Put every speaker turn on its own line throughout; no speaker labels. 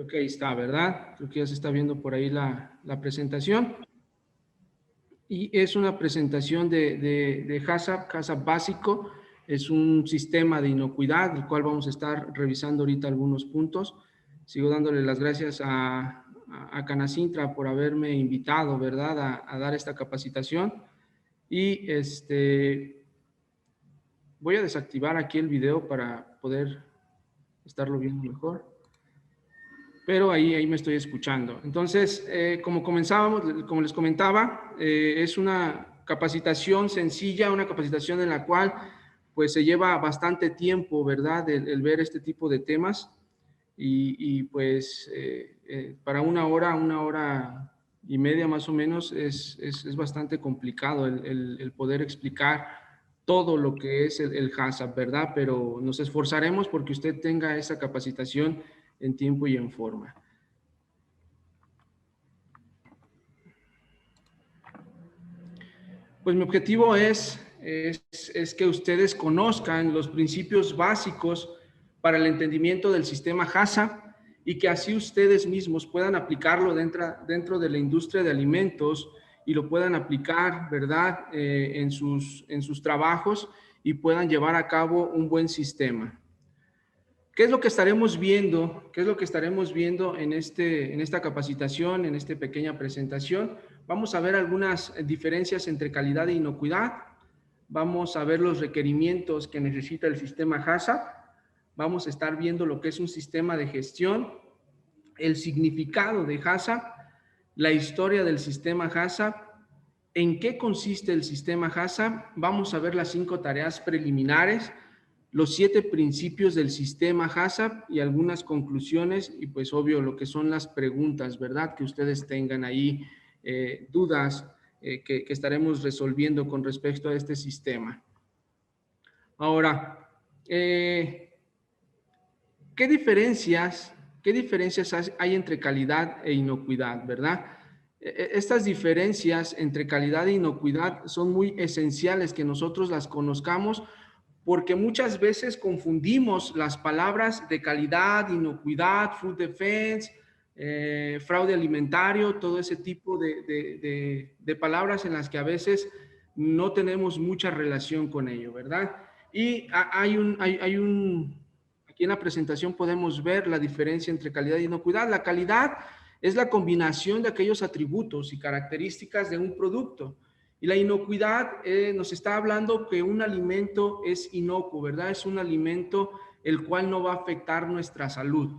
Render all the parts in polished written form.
Creo que ahí está, ¿verdad? Creo que ya se está viendo por ahí la presentación. Y es una presentación de HACCP, HACCP básico. Es un sistema de inocuidad, del cual vamos a estar revisando ahorita algunos puntos. Sigo dándole las gracias a Canacintra por haberme invitado, ¿verdad?, a dar esta capacitación. Y voy a desactivar aquí el video para poder estarlo viendo mejor. Pero ahí me estoy escuchando. Entonces, como les comentaba, es una capacitación sencilla, una capacitación en la cual pues se lleva bastante tiempo, ¿verdad?, el ver este tipo de temas y pues para una hora y media más o menos es bastante complicado el poder explicar todo lo que es el HACCP, ¿verdad? Pero nos esforzaremos porque usted tenga esa capacitación en tiempo y en forma. Pues mi objetivo es que ustedes conozcan los principios básicos para el entendimiento del sistema HACCP y que así ustedes mismos puedan aplicarlo dentro de la industria de alimentos y lo puedan aplicar, ¿verdad?, en sus trabajos y puedan llevar a cabo un buen sistema. ¿Qué es lo que estaremos viendo? ¿Qué es lo que estaremos viendo en esta capacitación, en esta pequeña presentación? Vamos a ver algunas diferencias entre calidad e inocuidad. Vamos a ver los requerimientos que necesita el sistema HACCP. Vamos a estar viendo lo que es un sistema de gestión, el significado de HACCP, la historia del sistema HACCP, en qué consiste el sistema HACCP. Vamos a ver las 5 tareas preliminares, los 7 principios del sistema HACCP y algunas conclusiones y pues obvio lo que son las preguntas, ¿verdad?, que ustedes tengan ahí, dudas que estaremos resolviendo con respecto a este sistema. Ahora, ¿qué diferencias hay entre calidad e inocuidad, verdad? Estas diferencias entre calidad e inocuidad son muy esenciales que nosotros las conozcamos porque muchas veces confundimos las palabras de calidad, inocuidad, food defense, fraude alimentario, todo ese tipo de palabras en las que a veces no tenemos mucha relación con ello, ¿verdad? Y aquí en la presentación podemos ver la diferencia entre calidad e inocuidad. La calidad es la combinación de aquellos atributos y características de un producto. Y la inocuidad nos está hablando que un alimento es inocuo, ¿verdad? Es un alimento el cual no va a afectar nuestra salud.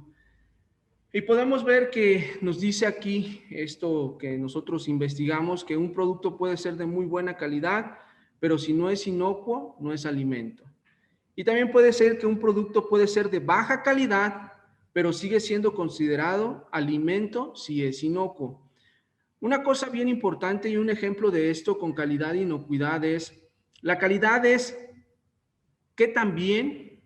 Y podemos ver que nos dice aquí esto que nosotros investigamos, que un producto puede ser de muy buena calidad, pero si no es inocuo, no es alimento. Y también puede ser que un producto puede ser de baja calidad, pero sigue siendo considerado alimento si es inocuo. Una cosa bien importante y un ejemplo de esto con calidad e inocuidad es, la calidad es qué tan bien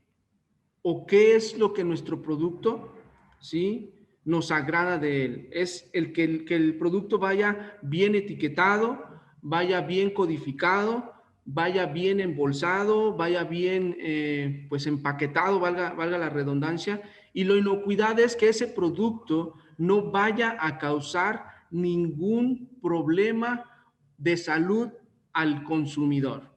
o qué es lo que nuestro producto, ¿sí?, nos agrada de él. Es el que el producto vaya bien etiquetado, vaya bien codificado, vaya bien embolsado, vaya bien pues empaquetado, valga la redundancia. Y la inocuidad es que ese producto no vaya a causar ningún problema de salud al consumidor.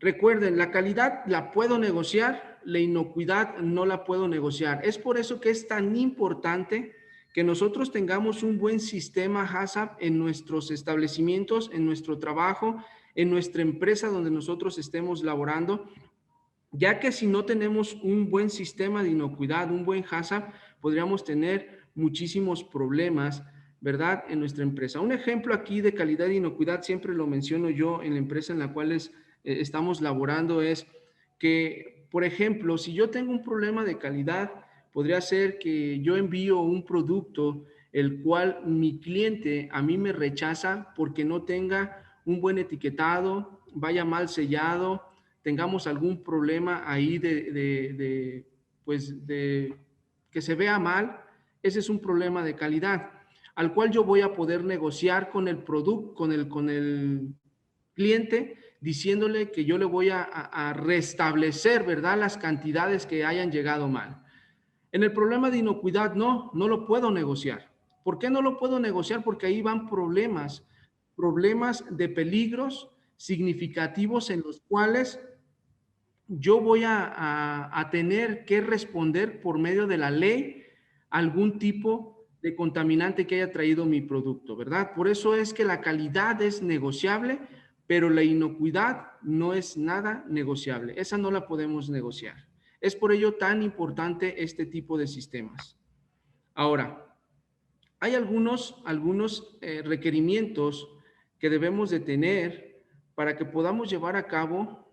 Recuerden, la calidad la puedo negociar, la inocuidad no la puedo negociar. Es por eso que es tan importante que nosotros tengamos un buen sistema HACCP en nuestros establecimientos, en nuestro trabajo, en nuestra empresa donde nosotros estemos laborando, ya que si no tenemos un buen sistema de inocuidad, un buen HACCP, podríamos tener muchísimos problemas, ¿verdad?, en nuestra empresa. Un ejemplo aquí de calidad e inocuidad, siempre lo menciono yo en la empresa en la cual estamos laborando, es que, por ejemplo, si yo tengo un problema de calidad, podría ser que yo envío un producto el cual mi cliente a mí me rechaza porque no tenga un buen etiquetado, vaya mal sellado, tengamos algún problema ahí pues de que se vea mal. Ese es un problema de calidad, al cual yo voy a poder negociar con el producto, con el cliente, diciéndole que yo le voy a restablecer, ¿verdad?, las cantidades que hayan llegado mal. En el problema de inocuidad, no lo puedo negociar. ¿Por qué no lo puedo negociar? Porque ahí van problemas de peligros significativos en los cuales yo voy a tener que responder por medio de la ley algún tipo de contaminante que haya traído mi producto, ¿verdad? Por eso es que la calidad es negociable, pero la inocuidad no es nada negociable. Esa no la podemos negociar. Es por ello tan importante este tipo de sistemas. Ahora, hay algunos requerimientos que debemos de tener para que podamos llevar a cabo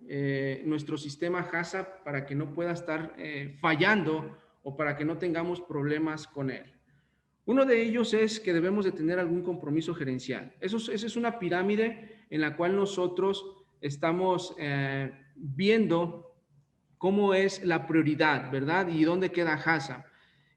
nuestro sistema HACCP para que no pueda estar fallando o para que no tengamos problemas con él. Uno de ellos es que debemos de tener algún compromiso gerencial. Esa es una pirámide en la cual nosotros estamos viendo cómo es la prioridad, ¿verdad? Y dónde queda HACCP.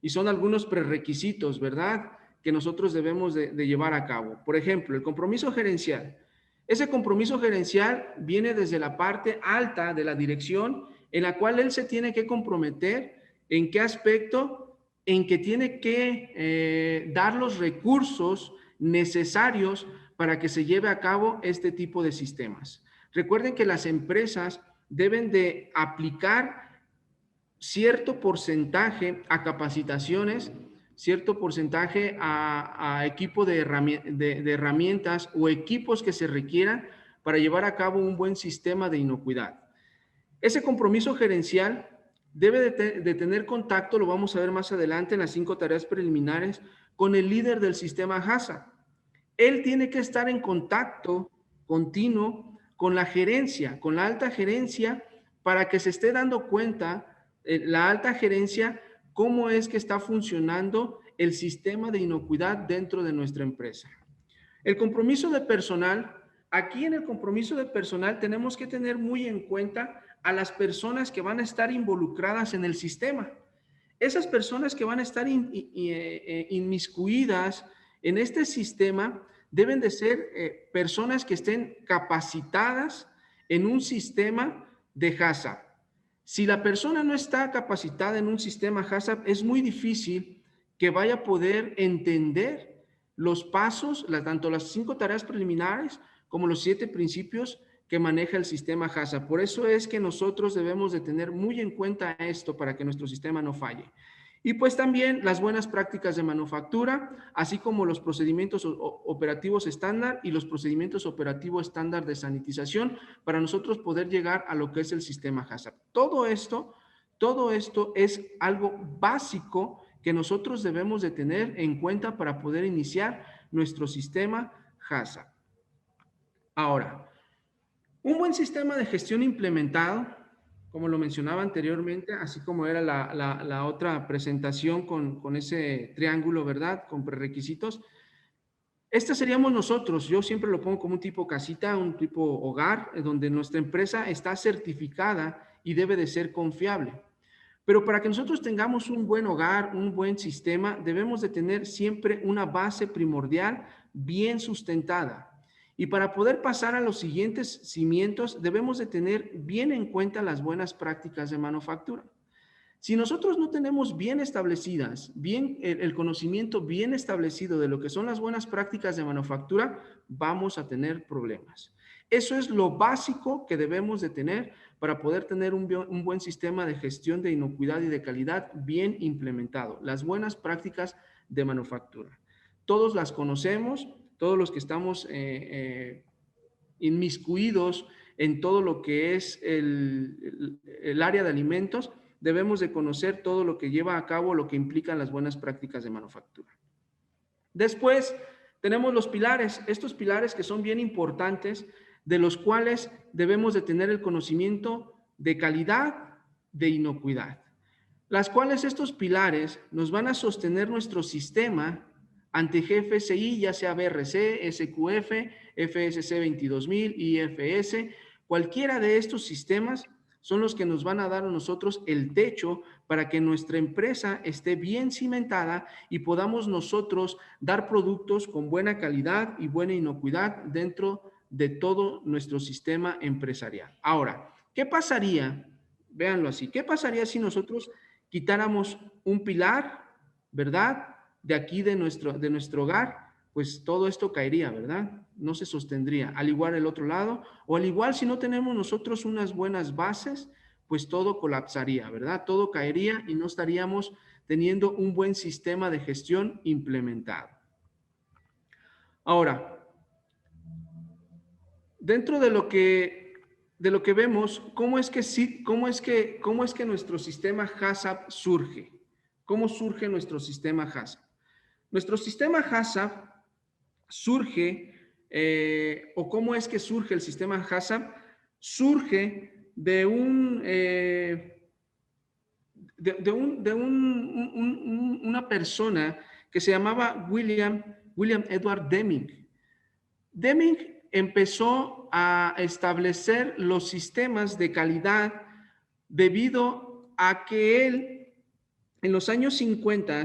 Y son algunos prerequisitos, ¿verdad? Que nosotros debemos de llevar a cabo. Por ejemplo, el compromiso gerencial. Ese compromiso gerencial viene desde la parte alta de la dirección en la cual él se tiene que comprometer en qué aspecto, en que tiene que dar los recursos necesarios para que se lleve a cabo este tipo de sistemas. Recuerden que las empresas deben de aplicar cierto porcentaje a capacitaciones, cierto porcentaje a equipo de herramientas o equipos que se requieran para llevar a cabo un buen sistema de inocuidad. Ese compromiso gerencial debe de tener contacto, lo vamos a ver más adelante en las 5 tareas preliminares, con el líder del sistema HACCP. Él tiene que estar en contacto continuo con la gerencia, con la alta gerencia, para que se esté dando cuenta la alta gerencia cómo es que está funcionando el sistema de inocuidad dentro de nuestra empresa. El compromiso de personal, aquí en el compromiso de personal tenemos que tener muy en cuenta a las personas que van a estar involucradas en el sistema. Esas personas que van a estar inmiscuidas en este sistema deben de ser personas que estén capacitadas en un sistema de HACCP. Si la persona no está capacitada en un sistema HACCP, es muy difícil que vaya a poder entender los pasos, tanto las 5 tareas preliminares como los 7 principios que maneja el sistema HACCP. Por eso es que nosotros debemos de tener muy en cuenta esto para que nuestro sistema no falle. Y pues también las buenas prácticas de manufactura, así como los procedimientos operativos estándar y los procedimientos operativos estándar de sanitización para nosotros poder llegar a lo que es el sistema HACCP. Todo esto es algo básico que nosotros debemos de tener en cuenta para poder iniciar nuestro sistema HACCP. Ahora, un buen sistema de gestión implementado, como lo mencionaba anteriormente, así como era la otra presentación con ese triángulo, ¿verdad? Con prerequisitos. Este seríamos nosotros. Yo siempre lo pongo como un tipo casita, un tipo hogar, donde nuestra empresa está certificada y debe de ser confiable. Pero para que nosotros tengamos un buen hogar, un buen sistema, debemos de tener siempre una base primordial bien sustentada. Y para poder pasar a los siguientes cimientos, debemos de tener bien en cuenta las buenas prácticas de manufactura. Si nosotros no tenemos bien establecidas, bien el conocimiento bien establecido de lo que son las buenas prácticas de manufactura, vamos a tener problemas. Eso es lo básico que debemos de tener para poder tener un buen sistema de gestión de inocuidad y de calidad bien implementado. Las buenas prácticas de manufactura. Todos las conocemos, todos los que estamos inmiscuidos en todo lo que es el área de alimentos, debemos de conocer todo lo que lleva a cabo, lo que implican las buenas prácticas de manufactura. Después tenemos los pilares, estos pilares que son bien importantes, de los cuales debemos de tener el conocimiento de calidad, de inocuidad, las cuales estos pilares nos van a sostener nuestro sistema ante GFSI, ya sea BRC, SQF, FSC 22000, IFS, cualquiera de estos sistemas son los que nos van a dar a nosotros el techo para que nuestra empresa esté bien cimentada y podamos nosotros dar productos con buena calidad y buena inocuidad dentro de todo nuestro sistema empresarial. Ahora, ¿qué pasaría? Véanlo así, ¿qué pasaría si nosotros quitáramos un pilar, ¿verdad? De aquí de nuestro hogar, pues todo esto caería, ¿verdad? No se sostendría. Al igual el otro lado, o al igual si no tenemos nosotros unas buenas bases, pues todo colapsaría, ¿verdad? Todo caería y no estaríamos teniendo un buen sistema de gestión implementado. Ahora, dentro de lo que vemos, cómo es que nuestro sistema HACCP surge? ¿Cómo surge nuestro sistema HACCP? Nuestro sistema HACCP surge, o cómo es que surge el sistema HACCP, surge de una persona que se llamaba William Edward Deming. Deming empezó a establecer los sistemas de calidad debido a que él en los años 50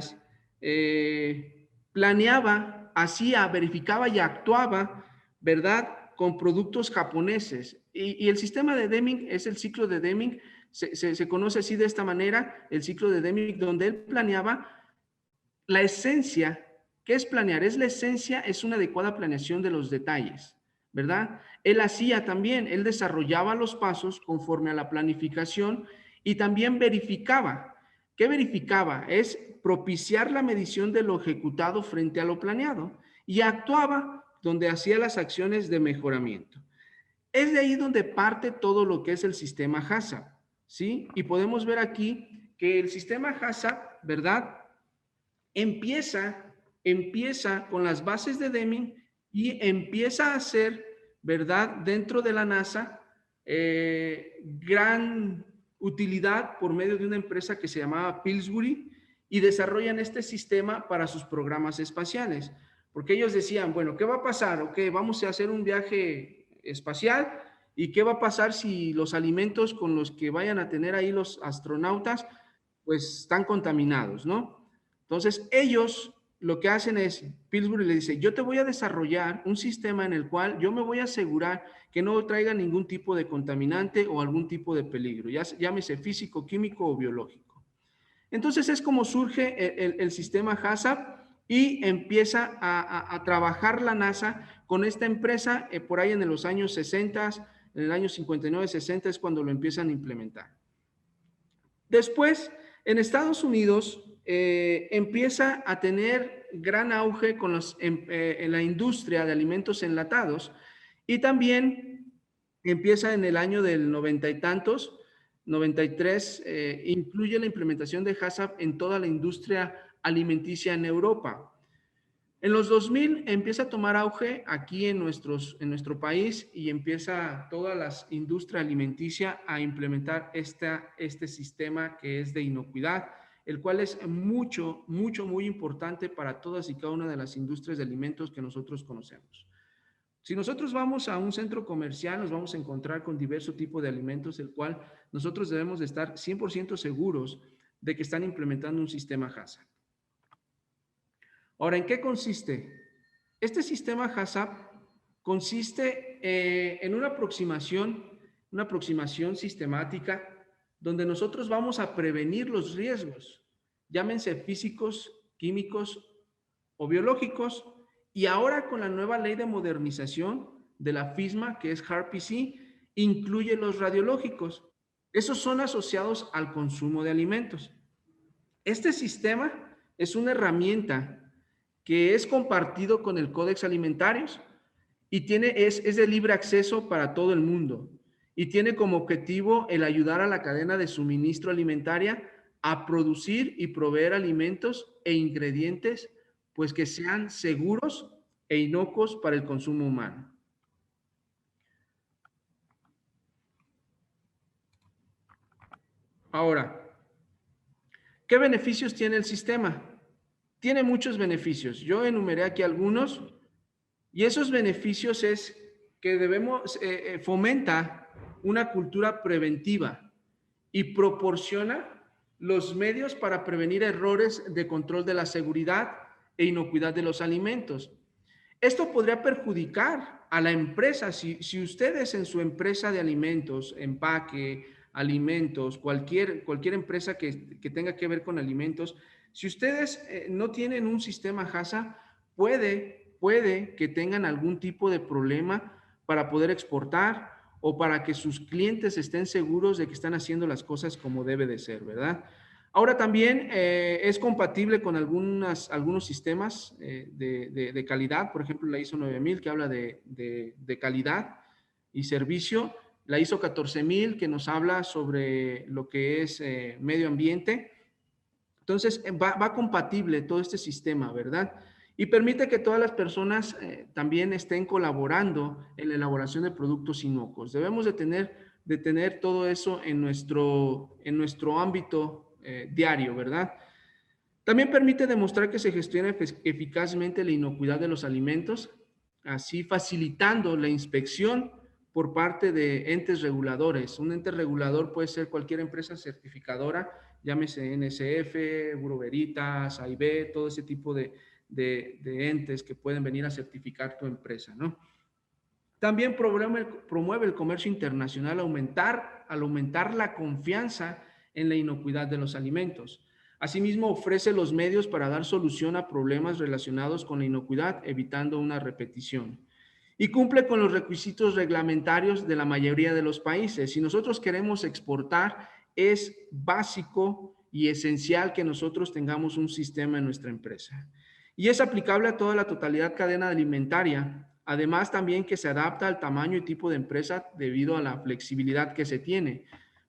planeaba, hacía, verificaba y actuaba, ¿verdad?, con productos japoneses. Y el sistema de Deming es el ciclo de Deming, se conoce así de esta manera, el ciclo de Deming, donde él planeaba la esencia. ¿Qué es planear? Es la esencia, es una adecuada planeación de los detalles, ¿verdad? Él hacía también, él desarrollaba los pasos conforme a la planificación y también verificaba. ¿Qué verificaba? Es propiciar la medición de lo ejecutado frente a lo planeado y actuaba donde hacía las acciones de mejoramiento. Es de ahí donde parte todo lo que es el sistema HACCP, ¿sí? Y podemos ver aquí que el sistema HACCP, ¿verdad?, empieza con las bases de Deming y empieza a hacer, ¿verdad?, dentro de la NASA, gran utilidad por medio de una empresa que se llamaba Pillsbury y desarrollan este sistema para sus programas espaciales. Porque ellos decían, bueno, ¿qué va a pasar? Ok, vamos a hacer un viaje espacial y ¿qué va a pasar si los alimentos con los que vayan a tener ahí los astronautas pues están contaminados, ¿no? Entonces, ellos lo que hacen es, Pillsbury le dice, yo te voy a desarrollar un sistema en el cual yo me voy a asegurar que no traiga ningún tipo de contaminante o algún tipo de peligro, ya llámese físico, químico o biológico. Entonces, es como surge el sistema HACCP y empieza a trabajar la NASA con esta empresa por ahí en los años 60, en el año 59, 60 es cuando lo empiezan a implementar. Después, en Estados Unidos, empieza a tener gran auge con en la industria de alimentos enlatados y también empieza en el año del 90 y tantos, 93, incluye la implementación de HACCP en toda la industria alimenticia en Europa. En los 2000 empieza a tomar auge aquí en nuestro país y empieza toda la industria alimenticia a implementar este sistema que es de inocuidad, el cual es muy importante para todas y cada una de las industrias de alimentos que nosotros conocemos. Si nosotros vamos a un centro comercial, nos vamos a encontrar con diverso tipo de alimentos, el cual nosotros debemos de estar 100% seguros de que están implementando un sistema HACCP. Ahora, ¿en qué consiste? Este sistema HACCP consiste en una aproximación sistemática donde nosotros vamos a prevenir los riesgos, llámense físicos, químicos o biológicos, y ahora con la nueva ley de modernización de la FISMA, que es HARPC, incluye los radiológicos. Esos son asociados al consumo de alimentos. Este sistema es una herramienta que es compartido con el Códex Alimentarios y es de libre acceso para todo el mundo y tiene como objetivo el ayudar a la cadena de suministro alimentaria a producir y proveer alimentos e ingredientes pues que sean seguros e inocuos para el consumo humano. Ahora, ¿qué beneficios tiene el sistema? Tiene muchos beneficios. Yo enumeré aquí algunos y esos beneficios es que fomenta una cultura preventiva y proporciona los medios para prevenir errores de control de la seguridad e inocuidad de los alimentos. Esto podría perjudicar a la empresa. Si ustedes en su empresa de alimentos, empaque, alimentos, cualquier empresa que tenga que ver con alimentos, si ustedes no tienen un sistema HACCP, puede que tengan algún tipo de problema para poder exportar o para que sus clientes estén seguros de que están haciendo las cosas como debe de ser, ¿verdad? Ahora también es compatible con algunos sistemas de calidad, por ejemplo la ISO 9000 que habla de calidad y servicio, la ISO 14000 que nos habla sobre lo que es medio ambiente. Entonces va compatible todo este sistema, ¿verdad? Y permite que todas las personas también estén colaborando en la elaboración de productos inocuos. Debemos de tener todo eso en nuestro ámbito diario, ¿verdad? También permite demostrar que se gestiona eficazmente la inocuidad de los alimentos, así facilitando la inspección por parte de entes reguladores. Un ente regulador puede ser cualquier empresa certificadora, llámese NSF, Bureau Veritas, AIB, todo ese tipo de entes que pueden venir a certificar tu empresa, ¿no? También promueve el comercio internacional al aumentar la confianza en la inocuidad de los alimentos. Asimismo, ofrece los medios para dar solución a problemas relacionados con la inocuidad, evitando una repetición. Y cumple con los requisitos reglamentarios de la mayoría de los países. Si nosotros queremos exportar, es básico y esencial que nosotros tengamos un sistema en nuestra empresa. Y es aplicable a toda la totalidad cadena alimentaria. Además, también que se adapta al tamaño y tipo de empresa debido a la flexibilidad que se tiene,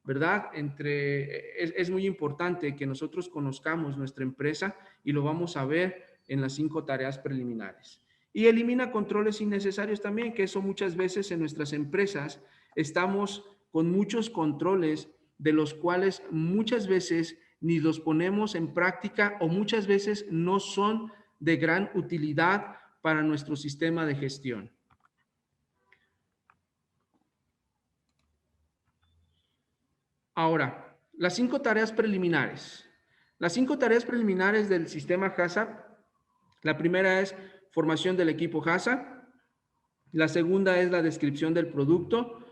¿verdad? Es muy importante que nosotros conozcamos nuestra empresa y lo vamos a ver en las 5 tareas preliminares. Y elimina controles innecesarios también, que eso muchas veces en nuestras empresas estamos con muchos controles de los cuales muchas veces ni los ponemos en práctica o muchas veces no son de gran utilidad para nuestro sistema de gestión. Ahora, las 5 tareas preliminares. Las 5 tareas preliminares del sistema HACCP, la primera es formación del equipo HACCP, la segunda es la descripción del producto,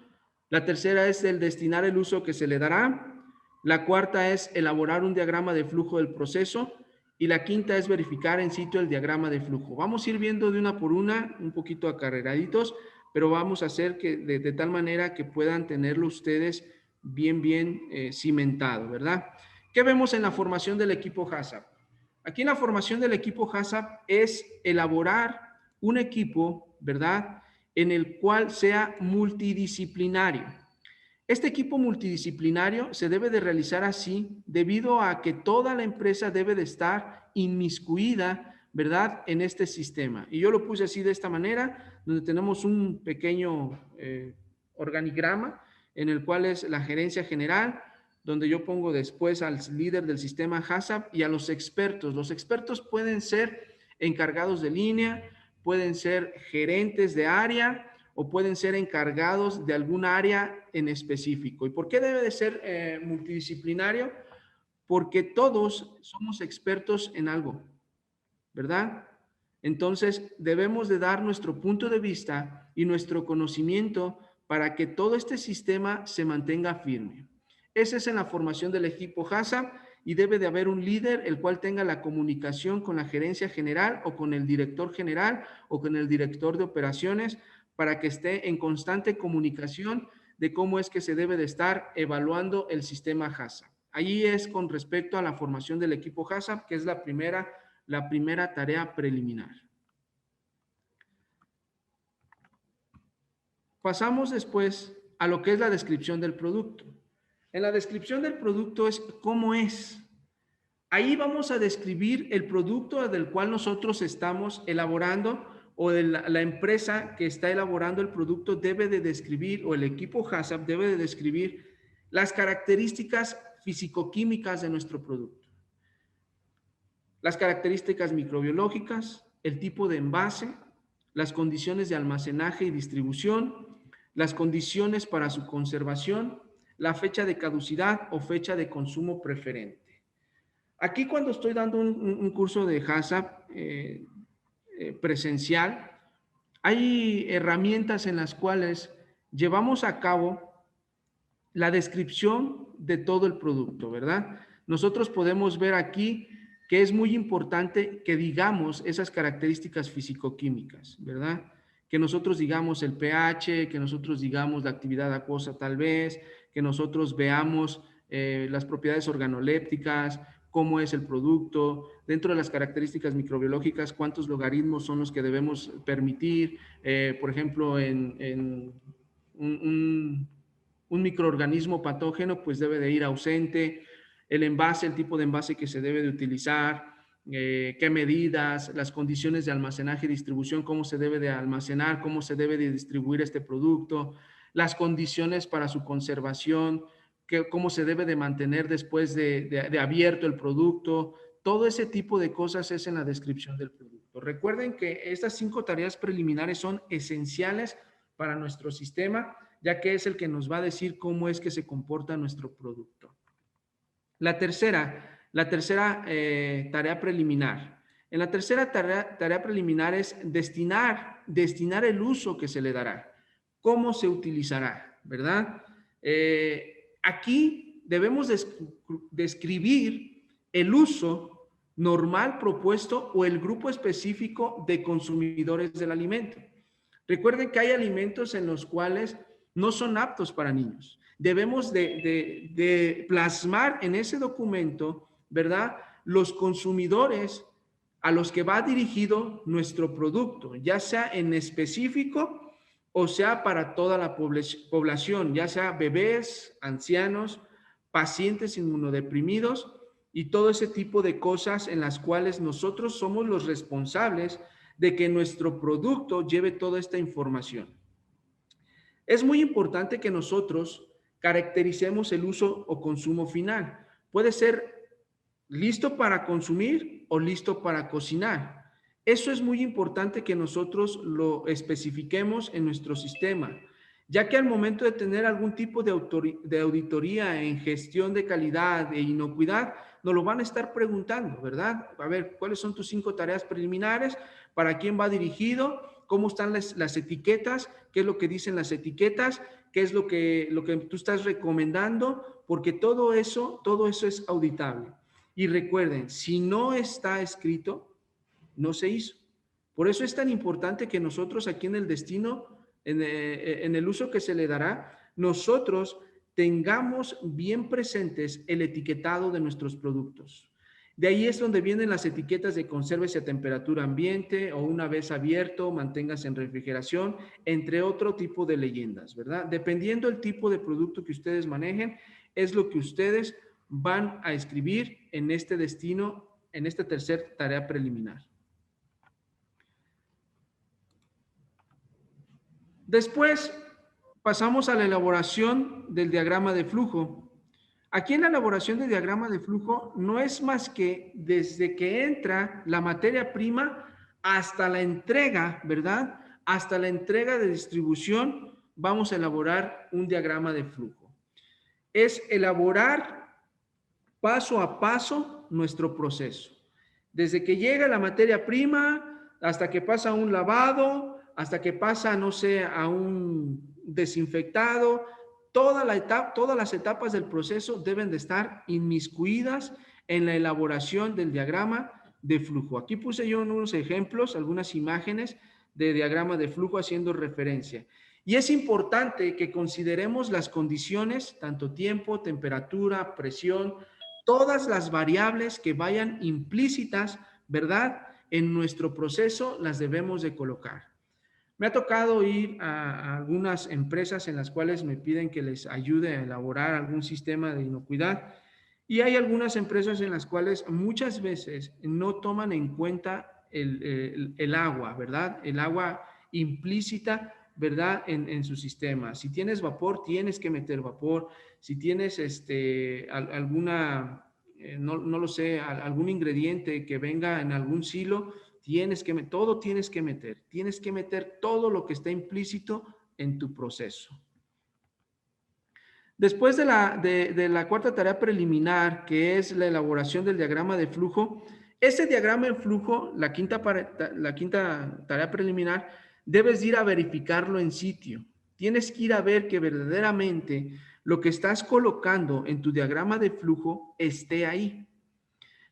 la tercera es el destinar el uso que se le dará, la cuarta es elaborar un diagrama de flujo del proceso y la quinta es verificar en sitio el diagrama de flujo. Vamos a ir viendo de una por una, un poquito acarreraditos, pero vamos a hacer que de tal manera que puedan tenerlo ustedes bien cimentado, ¿verdad? ¿Qué vemos en la formación del equipo HACCP? Aquí en la formación del equipo HACCP es elaborar un equipo, ¿verdad?, en el cual sea multidisciplinario. Este equipo multidisciplinario se debe de realizar así debido a que toda la empresa debe de estar inmiscuida, ¿verdad?, en este sistema. Y yo lo puse así de esta manera, donde tenemos un pequeño organigrama en el cual es la gerencia general, donde yo pongo después al líder del sistema HACCP y a los expertos. Los expertos pueden ser encargados de línea, pueden ser gerentes de área o pueden ser encargados de algún área en específico. ¿Y por qué debe de ser multidisciplinario? Porque todos somos expertos en algo, ¿verdad? Entonces debemos de dar nuestro punto de vista y nuestro conocimiento para que todo este sistema se mantenga firme. Esa es en la formación del equipo HACCP y debe de haber un líder el cual tenga la comunicación con la gerencia general o con el director general o con el director de operaciones para que esté en constante comunicación de cómo es que se debe de estar evaluando el sistema HACCP. Allí es con respecto a la formación del equipo HACCP, que es la primera tarea preliminar. Pasamos después a lo que es la descripción del producto. En la descripción del producto es cómo es. Ahí vamos a describir el producto del cual nosotros estamos elaborando o de la empresa que está elaborando el producto debe de describir, o el equipo HACCP debe de describir las características físico-químicas de nuestro producto. Las características microbiológicas, el tipo de envase, las condiciones de almacenaje y distribución, las condiciones para su conservación, la fecha de caducidad o fecha de consumo preferente. Aquí cuando estoy dando un curso de HACCP presencial, hay herramientas en las cuales llevamos a cabo la descripción de todo el producto, ¿verdad? Nosotros podemos ver aquí que es muy importante que digamos esas características fisicoquímicas, ¿verdad? Que nosotros digamos el pH, que nosotros digamos la actividad acuosa tal vez, que nosotros veamos las propiedades organolépticas, cómo es el producto, dentro de las características microbiológicas, cuántos logaritmos son los que debemos permitir, por ejemplo, en un, un microorganismo patógeno, pues debe de ir ausente, el envase, el tipo de envase que se debe de utilizar, qué medidas, las condiciones de almacenaje y distribución, cómo se debe de almacenar, cómo se debe de distribuir este producto, las condiciones para su conservación, cómo se debe de mantener después de abierto el producto. Todo ese tipo de cosas es en la descripción del producto. Recuerden que estas 5 tareas preliminares son esenciales para nuestro sistema, ya que es el que nos va a decir cómo es que se comporta nuestro producto. La tercera tarea preliminar. En la tercera tarea preliminar es destinar el uso que se le dará, cómo se utilizará, ¿verdad? Aquí debemos describir el uso normal propuesto o el grupo específico de consumidores del alimento. Recuerden que hay alimentos en los cuales no son aptos para niños. Debemos de plasmar en ese documento, ¿verdad?, los consumidores a los que va dirigido nuestro producto, ya sea en específico o sea para toda la población, ya sea bebés, ancianos, pacientes inmunodeprimidos y todo ese tipo de cosas en las cuales nosotros somos los responsables de que nuestro producto lleve toda esta información. Es muy importante que nosotros caractericemos el uso o consumo final. Puede ser listo para consumir o listo para cocinar. Eso es muy importante que nosotros lo especifiquemos en nuestro sistema, ya que al momento de tener algún tipo de auditoría en gestión de calidad e inocuidad, nos lo van a estar preguntando, ¿verdad? A ver, ¿cuáles son tus 5 tareas preliminares? ¿Para quién va dirigido? ¿Cómo están las etiquetas? ¿Qué es lo que dicen las etiquetas? ¿Qué es lo que tú estás recomendando? Porque todo eso es auditable. Y recuerden, si no está escrito, no se hizo. Por eso es tan importante que nosotros aquí en el destino, en el uso que se le dará, nosotros tengamos bien presentes el etiquetado de nuestros productos. De ahí es donde vienen las etiquetas de consérvese a temperatura ambiente o una vez abierto, manténgase en refrigeración, entre otro tipo de leyendas, ¿verdad? Dependiendo del tipo de producto que ustedes manejen, es lo que ustedes van a escribir en este destino, en esta tercera tarea preliminar. Después pasamos a la elaboración del diagrama de flujo. Aquí en la elaboración del diagrama de flujo no es más que desde que entra la materia prima hasta la entrega, ¿verdad? Hasta la entrega de distribución, vamos a elaborar un diagrama de flujo. Es elaborar paso a paso nuestro proceso. Desde que llega la materia prima, hasta que pasa a un lavado, hasta que pasa, no sé, a un desinfectado, todas las etapas del proceso deben de estar inmiscuidas en la elaboración del diagrama de flujo. Aquí puse yo unos ejemplos, algunas imágenes de diagrama de flujo haciendo referencia. Y es importante que consideremos las condiciones, tanto tiempo, temperatura, presión, todas las variables que vayan implícitas, ¿verdad?, en nuestro proceso las debemos de colocar. Me ha tocado ir a algunas empresas en las cuales me piden que les ayude a elaborar algún sistema de inocuidad y hay algunas empresas en las cuales muchas veces no toman en cuenta el agua, ¿verdad? El agua implícita, ¿verdad? En su sistema. Si tienes vapor, tienes que meter vapor. Si tienes alguna, no lo sé, algún ingrediente que venga en algún silo, tienes que meter todo lo que está implícito en tu proceso. Después de la cuarta tarea preliminar, que es la elaboración del diagrama de flujo, ese diagrama de flujo, la quinta tarea preliminar, debes ir a verificarlo en sitio. tienes que ir a ver que verdaderamente lo que estás colocando en tu diagrama de flujo esté ahí.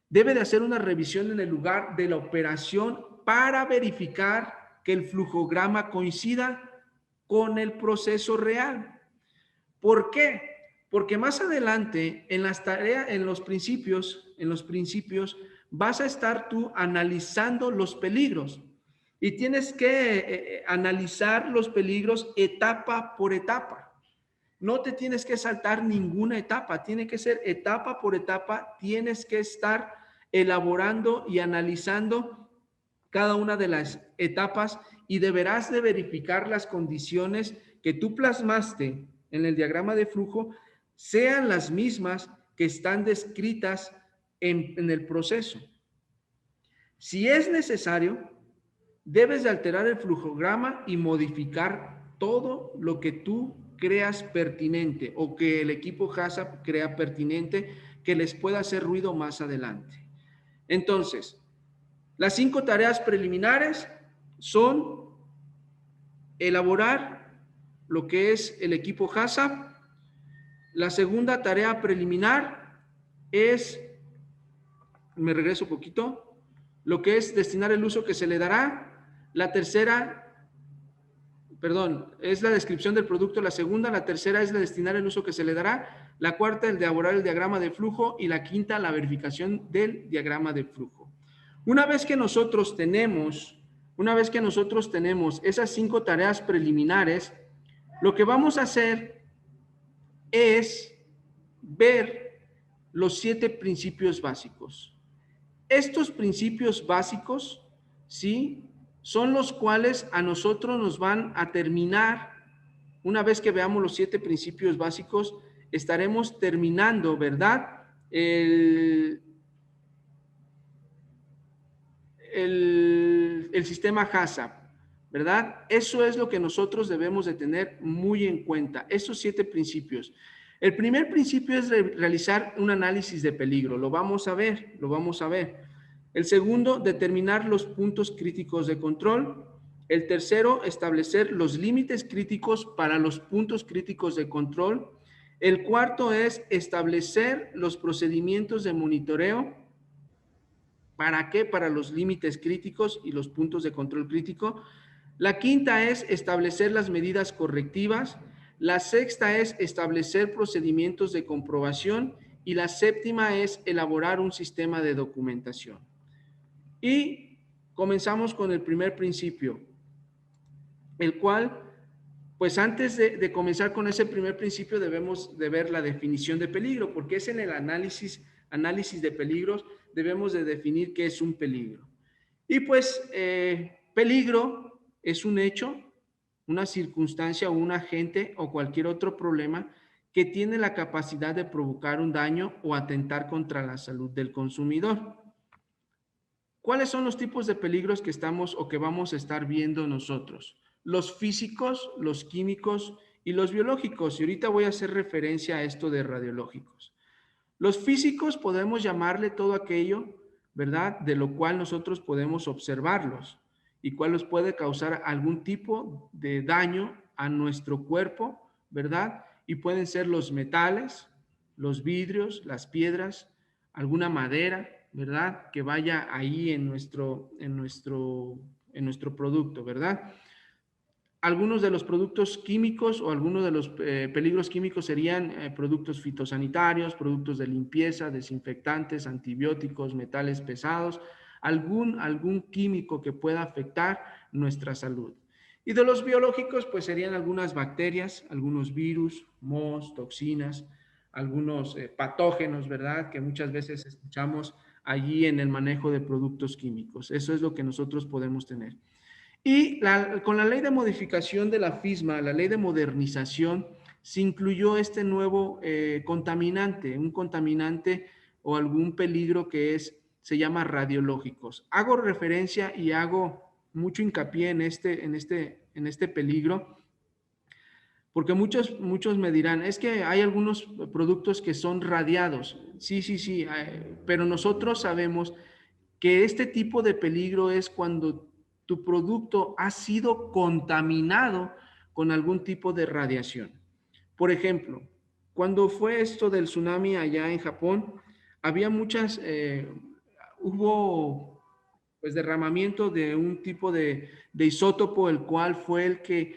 Debe de hacer una revisión en el lugar de la operación para verificar que el flujograma coincida con el proceso real. ¿Por qué? Porque más adelante en las tareas, en los principios, vas a estar tú analizando los peligros y tienes que analizar los peligros etapa por etapa. No te tienes que saltar ninguna etapa, tiene que ser etapa por etapa, tienes que estar elaborando y analizando cada una de las etapas y deberás de verificar las condiciones que tú plasmaste en el diagrama de flujo sean las mismas que están descritas en el proceso. Si es necesario, debes de alterar el flujograma y modificar todo lo que tú creas pertinente o que el equipo HACCP crea pertinente que les pueda hacer ruido más adelante. Entonces, las 5 tareas preliminares son elaborar lo que es el equipo HACCP. La segunda tarea preliminar es, me regreso un poquito, lo que es destinar el uso que se le dará. La tercera, perdón, es la descripción del producto. La segunda, la tercera es la destinar el uso que se le dará. La cuarta, el de elaborar el diagrama de flujo. Y la quinta, la verificación del diagrama de flujo. Una vez que nosotros tenemos esas 5 tareas preliminares, lo que vamos a hacer es ver los 7 principios básicos. Estos principios básicos, ¿sí?, son los cuales a nosotros nos van a terminar, una vez que veamos los 7 principios básicos, estaremos terminando, ¿verdad?, el sistema HACCP, ¿verdad? Eso es lo que nosotros debemos de tener muy en cuenta, esos 7 principios. El primer principio es realizar un análisis de peligro, lo vamos a ver. El segundo, determinar los puntos críticos de control. El tercero, establecer los límites críticos para los puntos críticos de control. El cuarto es establecer los procedimientos de monitoreo. ¿Para qué? Para los límites críticos y los puntos de control crítico. La quinta es establecer las medidas correctivas. La sexta es establecer procedimientos de comprobación. Y la séptima es elaborar un sistema de documentación. Y comenzamos con el primer principio, el cual, pues antes de comenzar con ese primer principio debemos de ver la definición de peligro, porque es en el análisis de peligros debemos de definir qué es un peligro. Y pues peligro es un hecho, una circunstancia o un agente o cualquier otro problema que tiene la capacidad de provocar un daño o atentar contra la salud del consumidor. ¿Cuáles son los tipos de peligros que estamos o que vamos a estar viendo nosotros? Los físicos, los químicos y los biológicos. Y ahorita voy a hacer referencia a esto de radiológicos. Los físicos podemos llamarle todo aquello, ¿verdad?, de lo cual nosotros podemos observarlos y cuál nos puede causar algún tipo de daño a nuestro cuerpo, ¿verdad? Y pueden ser los metales, los vidrios, las piedras, alguna madera, ¿verdad?, que vaya ahí en nuestro producto, ¿verdad? Algunos de los productos químicos o algunos de los peligros químicos serían productos fitosanitarios, productos de limpieza, desinfectantes, antibióticos, metales pesados, algún químico que pueda afectar nuestra salud. Y de los biológicos, pues serían algunas bacterias, algunos virus, mohos, toxinas, algunos patógenos, ¿verdad?, que muchas veces escuchamos allí en el manejo de productos químicos. Eso es lo que nosotros podemos tener. Y con la ley de modificación de la FISMA, la ley de modernización, se incluyó este nuevo contaminante, un contaminante o algún peligro que se llama radiológicos. Hago referencia y hago mucho hincapié en este peligro, porque muchos me dirán, es que hay algunos productos que son radiados. Sí, pero nosotros sabemos que este tipo de peligro es cuando tu producto ha sido contaminado con algún tipo de radiación. Por ejemplo, cuando fue esto del tsunami allá en Japón, había hubo pues derramamiento de un tipo de isótopo, el cual fue el que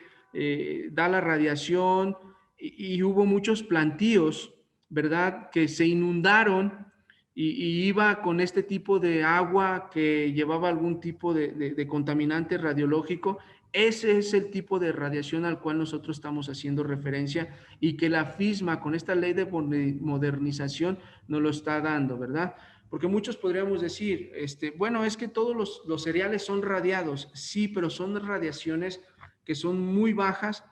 da la radiación y hubo muchos plantíos, ¿verdad? Que se inundaron y iba con este tipo de agua que llevaba algún tipo de contaminante radiológico. Ese es el tipo de radiación al cual nosotros estamos haciendo referencia y que la FISMA con esta ley de modernización nos lo está dando, ¿verdad? Porque muchos podríamos decir, bueno, es que todos los cereales son radiados. Sí, pero son radiaciones que son muy bajas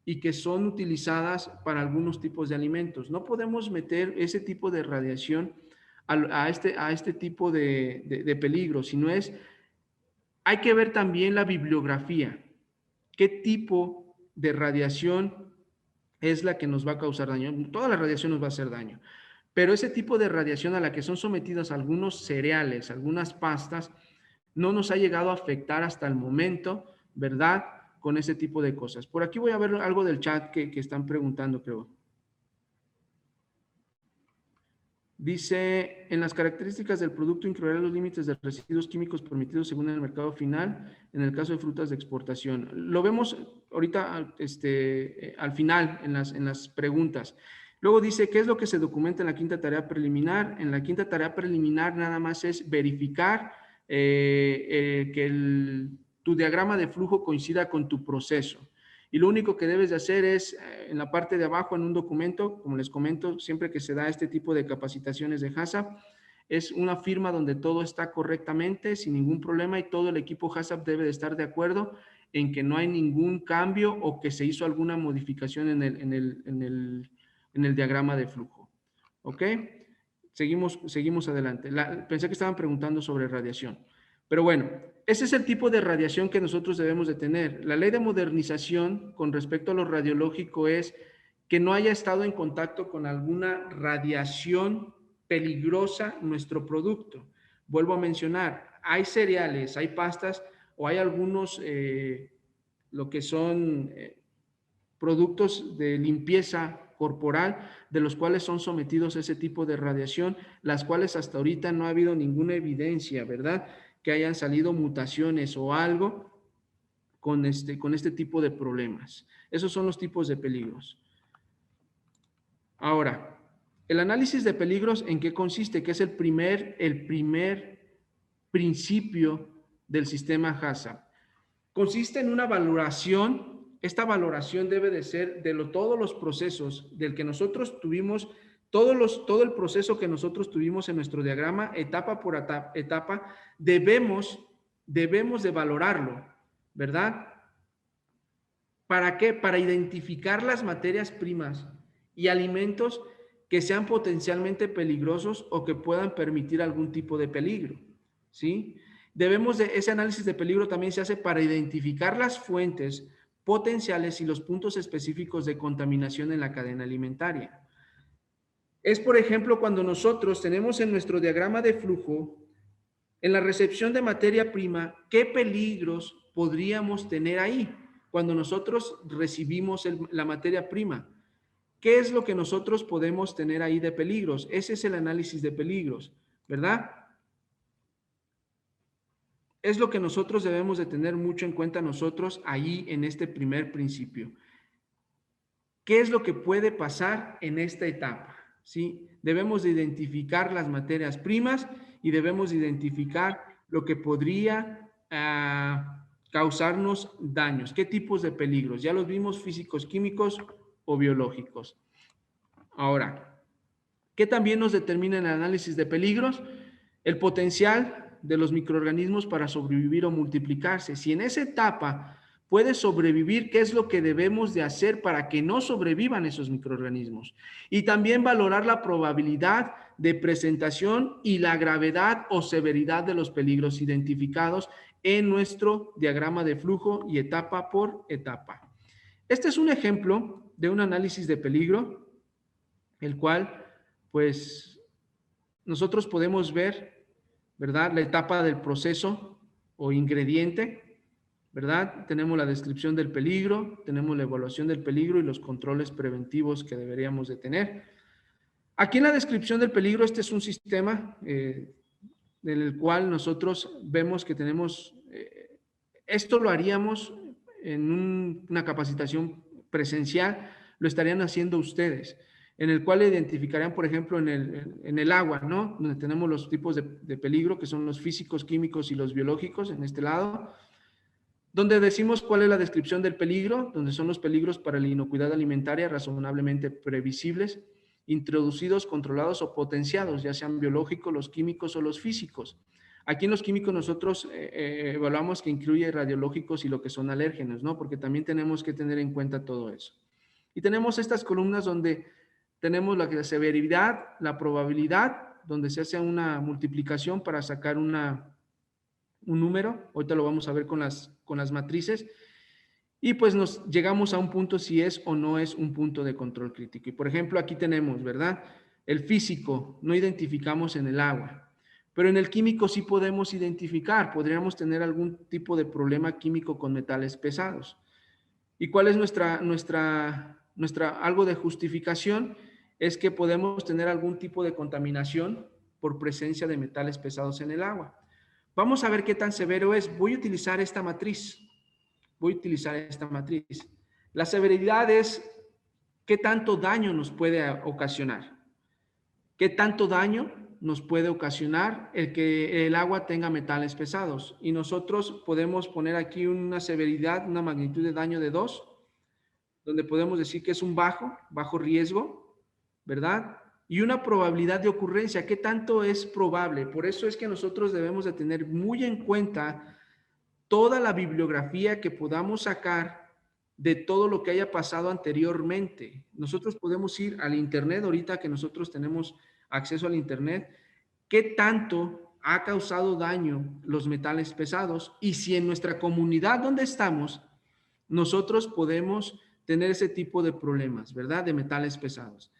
y que son utilizadas para algunos tipos de alimentos. No podemos meter ese tipo de radiación a este tipo de peligro, sino hay que ver también la bibliografía. ¿Qué tipo de radiación es la que nos va a causar daño? Toda la radiación nos va a hacer daño. Pero ese tipo de radiación a la que son sometidos algunos cereales, algunas pastas, no nos ha llegado a afectar hasta el momento, ¿verdad? Con ese tipo de cosas. Por aquí voy a ver algo del chat que están preguntando, creo. Dice, en las características del producto incluirá los límites de residuos químicos permitidos según el mercado final, en el caso de frutas de exportación. Lo vemos ahorita al final, en las preguntas. Luego dice, ¿qué es lo que se documenta en la quinta tarea preliminar? En la quinta tarea preliminar nada más es verificar que tu diagrama de flujo coincida con tu proceso. Y lo único que debes de hacer es, en la parte de abajo, en un documento, como les comento, siempre que se da este tipo de capacitaciones de HACCP, es una firma donde todo está correctamente, sin ningún problema, y todo el equipo HACCP debe de estar de acuerdo en que no hay ningún cambio o que se hizo alguna modificación en el diagrama de flujo. ¿Ok? Seguimos adelante. Pensé que estaban preguntando sobre radiación. Pero bueno, ese es el tipo de radiación que nosotros debemos de tener. La ley de modernización con respecto a lo radiológico es que no haya estado en contacto con alguna radiación peligrosa nuestro producto. Vuelvo a mencionar, hay cereales, hay pastas o hay algunos, lo que son productos de limpieza corporal, de los cuales son sometidos a ese tipo de radiación, las cuales hasta ahorita no ha habido ninguna evidencia, ¿verdad?, que hayan salido mutaciones o algo con este tipo de problemas. Esos son los tipos de peligros. Ahora, el análisis de peligros, ¿en qué consiste? Que es el primer principio del sistema HACCP. Consiste en una valoración. Esta valoración debe de ser de todos los procesos del que nosotros tuvimos, todo el proceso que nosotros tuvimos en nuestro diagrama, etapa por etapa, debemos de valorarlo, ¿verdad? ¿Para qué? Para identificar las materias primas y alimentos que sean potencialmente peligrosos o que puedan permitir algún tipo de peligro, ¿sí? Ese análisis de peligro también se hace para identificar las fuentes potenciales y los puntos específicos de contaminación en la cadena alimentaria. Es, por ejemplo, cuando nosotros tenemos en nuestro diagrama de flujo, en la recepción de materia prima, ¿qué peligros podríamos tener ahí cuando nosotros recibimos la materia prima? ¿Qué es lo que nosotros podemos tener ahí de peligros? Ese es el análisis de peligros, ¿verdad? Es lo que nosotros debemos de tener mucho en cuenta nosotros ahí en este primer principio. ¿Qué es lo que puede pasar en esta etapa? ¿Sí? Debemos de identificar las materias primas y debemos de identificar lo que podría causarnos daños. ¿Qué tipos de peligros? Ya los vimos, físicos, químicos o biológicos. Ahora, ¿qué también nos determina el análisis de peligros? El potencial de los microorganismos para sobrevivir o multiplicarse. Si en esa etapa puede sobrevivir, ¿qué es lo que debemos de hacer para que no sobrevivan esos microorganismos? Y también valorar la probabilidad de presentación y la gravedad o severidad de los peligros identificados en nuestro diagrama de flujo y etapa por etapa. Este es un ejemplo de un análisis de peligro, el cual, pues, nosotros podemos ver, ¿verdad?, la etapa del proceso o ingrediente, ¿verdad? Tenemos la descripción del peligro, tenemos la evaluación del peligro y los controles preventivos que deberíamos de tener. Aquí en la descripción del peligro, este es un sistema en el cual nosotros vemos que tenemos, esto lo haríamos en una capacitación presencial, lo estarían haciendo ustedes, en el cual identificarían, por ejemplo, en el agua, ¿no? Donde tenemos los tipos de peligro, que son los físicos, químicos y los biológicos, en este lado, donde decimos cuál es la descripción del peligro, donde son los peligros para la inocuidad alimentaria razonablemente previsibles, introducidos, controlados o potenciados, ya sean biológicos, los químicos o los físicos. Aquí en los químicos nosotros evaluamos que incluye radiológicos y lo que son alérgenos, ¿no? Porque también tenemos que tener en cuenta todo eso. Y tenemos estas columnas donde tenemos la severidad, la probabilidad, donde se hace una multiplicación para sacar un número. Ahorita lo vamos a ver con las matrices. Y pues nos llegamos a un punto si es o no es un punto de control crítico. Y por ejemplo, aquí tenemos, ¿verdad? El físico, no identificamos en el agua, pero en el químico sí podemos identificar, podríamos tener algún tipo de problema químico con metales pesados. ¿Y cuál es nuestra algo de justificación? Es que podemos tener algún tipo de contaminación por presencia de metales pesados en el agua. Vamos a ver qué tan severo es. Voy a utilizar esta matriz. La severidad es qué tanto daño nos puede ocasionar. ¿Qué tanto daño nos puede ocasionar el que el agua tenga metales pesados? Y nosotros podemos poner aquí una severidad, una magnitud de daño de 2, donde podemos decir que es un bajo riesgo, ¿verdad? Y una probabilidad de ocurrencia, ¿qué tanto es probable? Por eso es que nosotros debemos de tener muy en cuenta toda la bibliografía que podamos sacar de todo lo que haya pasado anteriormente. Nosotros podemos ir al internet, ahorita que nosotros tenemos acceso al internet, qué tanto ha causado daño los metales pesados y si en nuestra comunidad donde estamos, nosotros podemos tener ese tipo de problemas, ¿verdad? De metales pesados.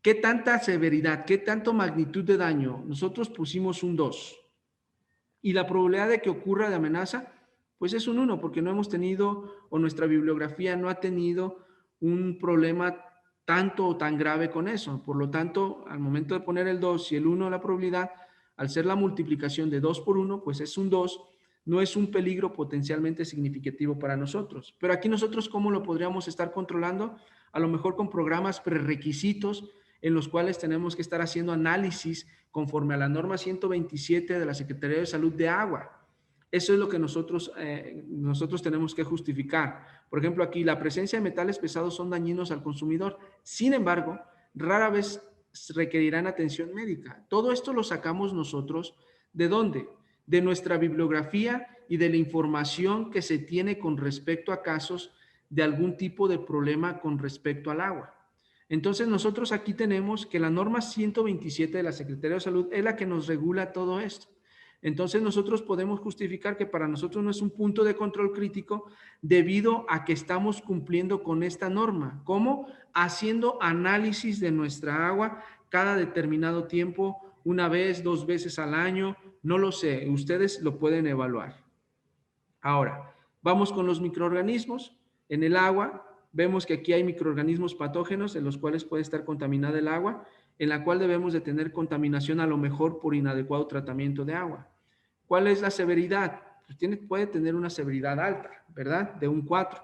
¿Qué tanta severidad, qué tanto magnitud de daño? Nosotros pusimos un 2. Y la probabilidad de que ocurra de amenaza, pues es un 1, porque no hemos tenido, o nuestra bibliografía no ha tenido un problema tanto o tan grave con eso. Por lo tanto, al momento de poner el 2 y el 1 la probabilidad, al ser la multiplicación de 2 por 1, pues es un 2, no es un peligro potencialmente significativo para nosotros. Pero aquí nosotros, ¿cómo lo podríamos estar controlando? A lo mejor con programas prerequisitos en los cuales tenemos que estar haciendo análisis conforme a la norma 127 de la Secretaría de Salud de Agua. Eso es lo que nosotros tenemos que justificar. Por ejemplo, aquí la presencia de metales pesados son dañinos al consumidor. Sin embargo, rara vez requerirán atención médica. Todo esto lo sacamos nosotros. ¿De dónde? De nuestra bibliografía y de la información que se tiene con respecto a casos de algún tipo de problema con respecto al agua. Entonces nosotros aquí tenemos que la norma 127 de la Secretaría de Salud es la que nos regula todo esto. Entonces nosotros podemos justificar que para nosotros no es un punto de control crítico debido a que estamos cumpliendo con esta norma. ¿Cómo? Haciendo análisis de nuestra agua cada determinado tiempo, una vez, 2 veces al año, no lo sé, ustedes lo pueden evaluar. Ahora, vamos con los microorganismos. En el agua, vemos que aquí hay microorganismos patógenos en los cuales puede estar contaminada el agua, en la cual debemos de tener contaminación a lo mejor por inadecuado tratamiento de agua. ¿Cuál es la severidad? Pues puede tener una severidad alta, ¿verdad? De un 4.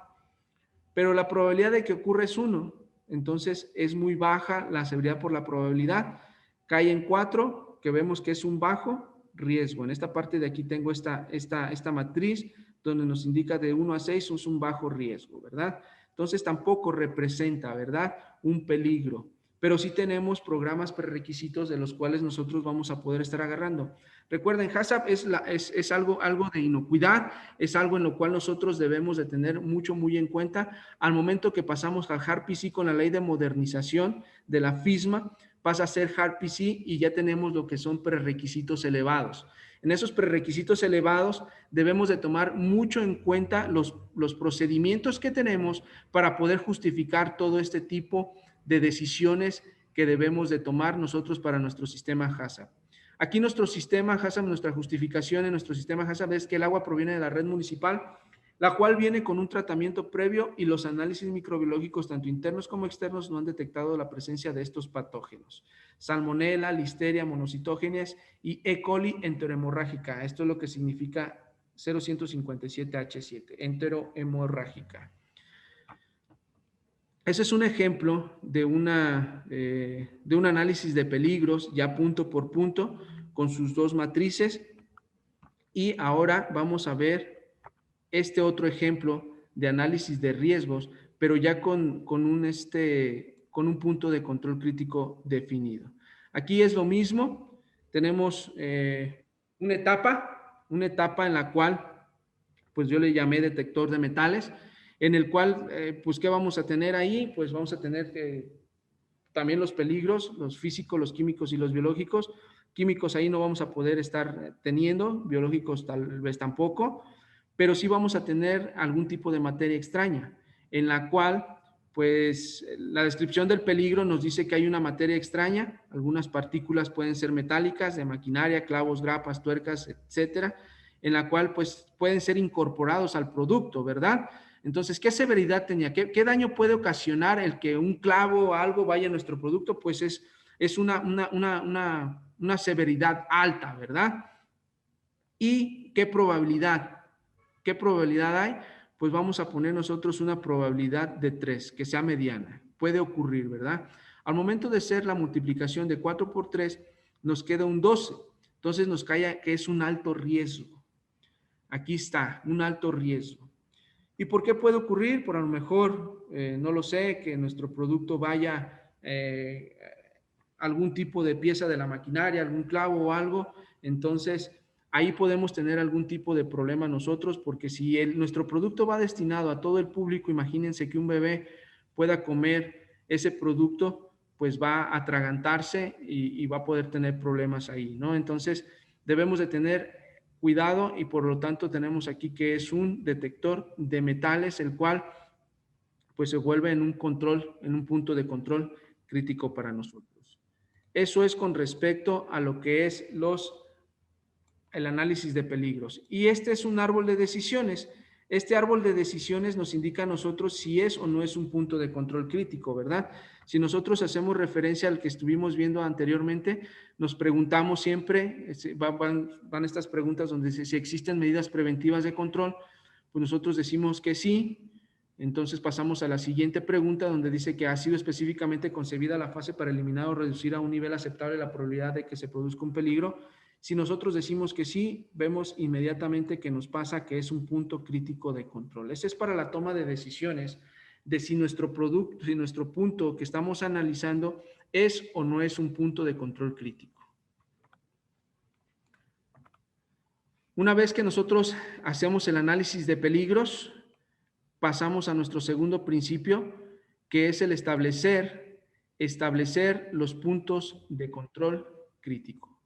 Pero la probabilidad de que ocurra es 1. Entonces es muy baja la severidad por la probabilidad. Cae en 4, que vemos que es un bajo riesgo. En esta parte de aquí tengo esta matriz donde nos indica de 1 a 6 es un bajo riesgo, ¿verdad? Entonces tampoco representa, ¿verdad? Un peligro. Pero sí tenemos programas prerequisitos de los cuales nosotros vamos a poder estar agarrando. Recuerden, HACCP es algo de inocuidad, es algo en lo cual nosotros debemos de tener muy en cuenta. Al momento que pasamos al HARPC con la ley de modernización de la FISMA, pasa a ser HARPC y ya tenemos lo que son prerequisitos elevados. En esos prerequisitos elevados debemos de tomar mucho en cuenta los procedimientos que tenemos para poder justificar todo este tipo de decisiones que debemos de tomar nosotros para nuestro sistema HACCP. Aquí nuestro sistema HACCP, nuestra justificación en nuestro sistema HACCP es que el agua proviene de la red municipal la cual viene con un tratamiento previo y los análisis microbiológicos, tanto internos como externos, no han detectado la presencia de estos patógenos. Salmonella, Listeria, monocitógenes y E. coli enterohemorrágica. Esto es lo que significa 0157H7, enterohemorrágica. Ese es un ejemplo de un análisis de peligros, ya punto por punto, con sus dos matrices. Y ahora vamos a ver este otro ejemplo de análisis de riesgos, pero ya con un punto de control crítico definido. Aquí es lo mismo, tenemos una etapa en la cual, pues yo le llamé detector de metales, en el cual, pues, ¿qué vamos a tener ahí? Pues vamos a tener también los peligros, los físicos, los químicos y los biológicos. Químicos ahí no vamos a poder estar teniendo, biológicos tal vez tampoco, pero sí vamos a tener algún tipo de materia extraña, en la cual, pues, la descripción del peligro nos dice que hay una materia extraña, algunas partículas pueden ser metálicas, de maquinaria, clavos, grapas, tuercas, etcétera, en la cual, pues, pueden ser incorporados al producto, ¿verdad? Entonces, ¿qué severidad tenía? ¿Qué daño puede ocasionar el que un clavo o algo vaya a nuestro producto? Pues es una severidad alta, ¿verdad? ¿Y qué probabilidad? ¿Qué probabilidad hay? Pues vamos a poner nosotros una probabilidad de 3, que sea mediana. Puede ocurrir, ¿verdad? Al momento de ser la multiplicación de 4 por 3, nos queda un 12. Entonces nos cae que es un alto riesgo. Aquí está, un alto riesgo. ¿Y por qué puede ocurrir? Por a lo mejor, no lo sé, que nuestro producto vaya algún tipo de pieza de la maquinaria, algún clavo o algo. Entonces, ahí podemos tener algún tipo de problema nosotros, porque si nuestro producto va destinado a todo el público, imagínense que un bebé pueda comer ese producto, pues va a atragantarse y va a poder tener problemas ahí, ¿no? Entonces, debemos de tener cuidado y por lo tanto tenemos aquí que es un detector de metales, el cual pues se vuelve en un control, en un punto de control crítico para nosotros. Eso es con respecto a lo que es el análisis de peligros. Y este es un árbol de decisiones. Este árbol de decisiones nos indica a nosotros si es o no es un punto de control crítico, ¿verdad? Si nosotros hacemos referencia al que estuvimos viendo anteriormente, nos preguntamos siempre, van estas preguntas donde si existen medidas preventivas de control, pues nosotros decimos que sí. Entonces pasamos a la siguiente pregunta donde dice que ha sido específicamente concebida la fase para eliminar o reducir a un nivel aceptable la probabilidad de que se produzca un peligro. Si nosotros decimos que sí, vemos inmediatamente que nos pasa que es un punto crítico de control. Ese es para la toma de decisiones de si nuestro producto, si nuestro punto que estamos analizando es o no es un punto de control crítico. Una vez que nosotros hacemos el análisis de peligros, pasamos a nuestro segundo principio, que es el establecer los puntos de control crítico.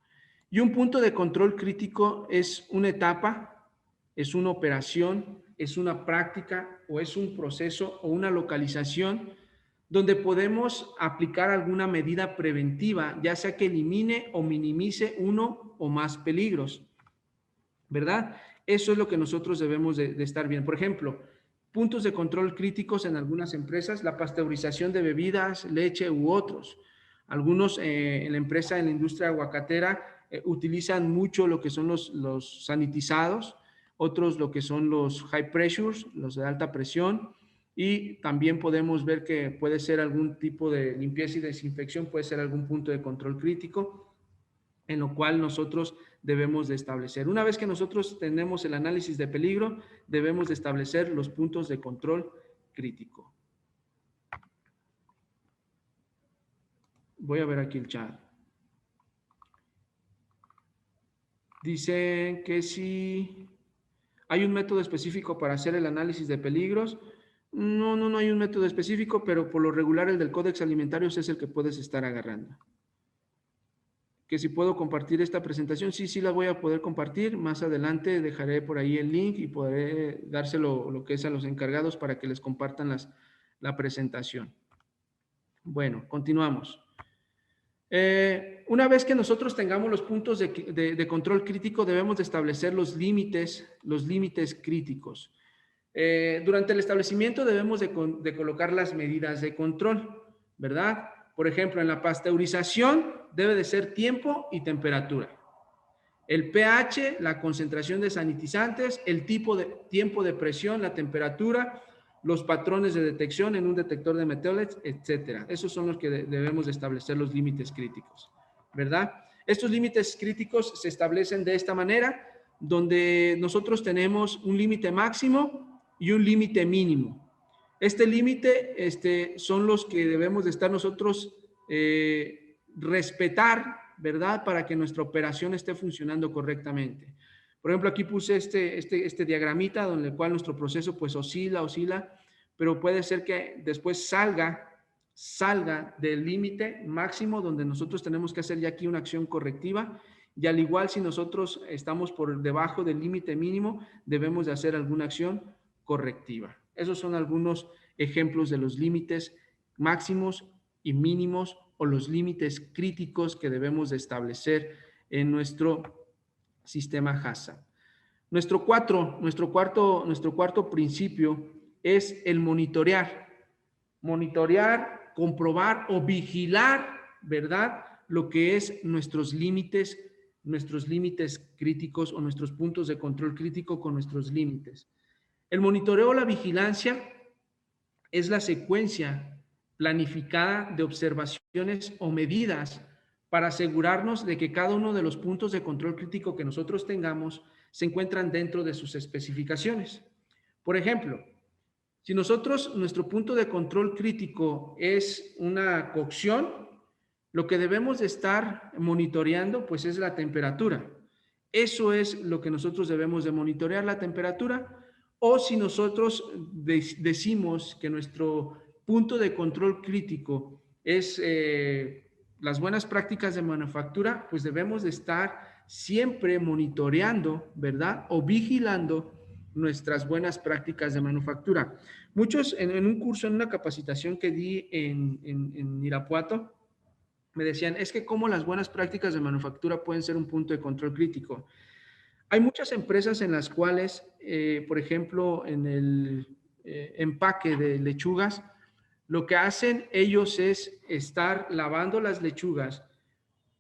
Y un punto de control crítico es una etapa, es una operación, es una práctica o es un proceso o una localización donde podemos aplicar alguna medida preventiva, ya sea que elimine o minimice uno o más peligros, ¿verdad? Eso es lo que nosotros debemos de estar bien. Por ejemplo, puntos de control críticos en algunas empresas, la pasteurización de bebidas, leche u otros. Algunos en la empresa, en la industria aguacatera, utilizan mucho lo que son los sanitizados, otros lo que son los high pressures, los de alta presión, y también podemos ver que puede ser algún tipo de limpieza y desinfección, puede ser algún punto de control crítico, en lo cual nosotros debemos de establecer. Una vez que nosotros tenemos el análisis de peligro, debemos de establecer los puntos de control crítico. Voy a ver aquí el chat. Dicen que si hay un método específico para hacer el análisis de peligros. No hay un método específico, pero por lo regular el del Códex Alimentarios es el que puedes estar agarrando. Que si puedo compartir esta presentación, sí la voy a poder compartir. Más adelante dejaré por ahí el link y podré dárselo lo que es a los encargados para que les compartan la presentación. Bueno, continuamos. Una vez que nosotros tengamos los puntos de control crítico, debemos de establecer los límites críticos. Durante el establecimiento debemos de colocar las medidas de control, ¿verdad? Por ejemplo, en la pasteurización debe de ser tiempo y temperatura. El pH, la concentración de sanitizantes, el tipo de tiempo de presión, la temperatura, los patrones de detección en un detector de metales, etcétera. Esos son los que debemos de establecer los límites críticos, ¿verdad? Estos límites críticos se establecen de esta manera, donde nosotros tenemos un límite máximo y un límite mínimo. Este límite son los que debemos de estar nosotros respetar, ¿verdad? Para que nuestra operación esté funcionando correctamente. Por ejemplo, aquí puse este diagramita donde el cual nuestro proceso pues oscila, pero puede ser que después salga del límite máximo donde nosotros tenemos que hacer ya aquí una acción correctiva, y al igual si nosotros estamos por debajo del límite mínimo, debemos de hacer alguna acción correctiva. Esos son algunos ejemplos de los límites máximos y mínimos o los límites críticos que debemos de establecer en nuestro sistema HACCP. Nuestro cuarto principio es el monitorear. Monitorear, comprobar o vigilar, ¿verdad? Lo que es nuestros límites críticos o nuestros puntos de control crítico con nuestros límites. El monitoreo o la vigilancia es la secuencia planificada de observaciones o medidas para asegurarnos de que cada uno de los puntos de control crítico que nosotros tengamos se encuentran dentro de sus especificaciones. Por ejemplo, si nuestro punto de control crítico es una cocción, lo que debemos de estar monitoreando pues es la temperatura. Eso es lo que nosotros debemos de monitorear, la temperatura. O si nosotros decimos que nuestro punto de control crítico es las buenas prácticas de manufactura, pues debemos de estar siempre monitoreando, ¿verdad? O vigilando nuestras buenas prácticas de manufactura. Muchos en un curso, en una capacitación que di en Irapuato, me decían, es que cómo las buenas prácticas de manufactura pueden ser un punto de control crítico. Hay muchas empresas en las cuales, por ejemplo, en el empaque de lechugas, lo que hacen ellos es estar lavando las lechugas,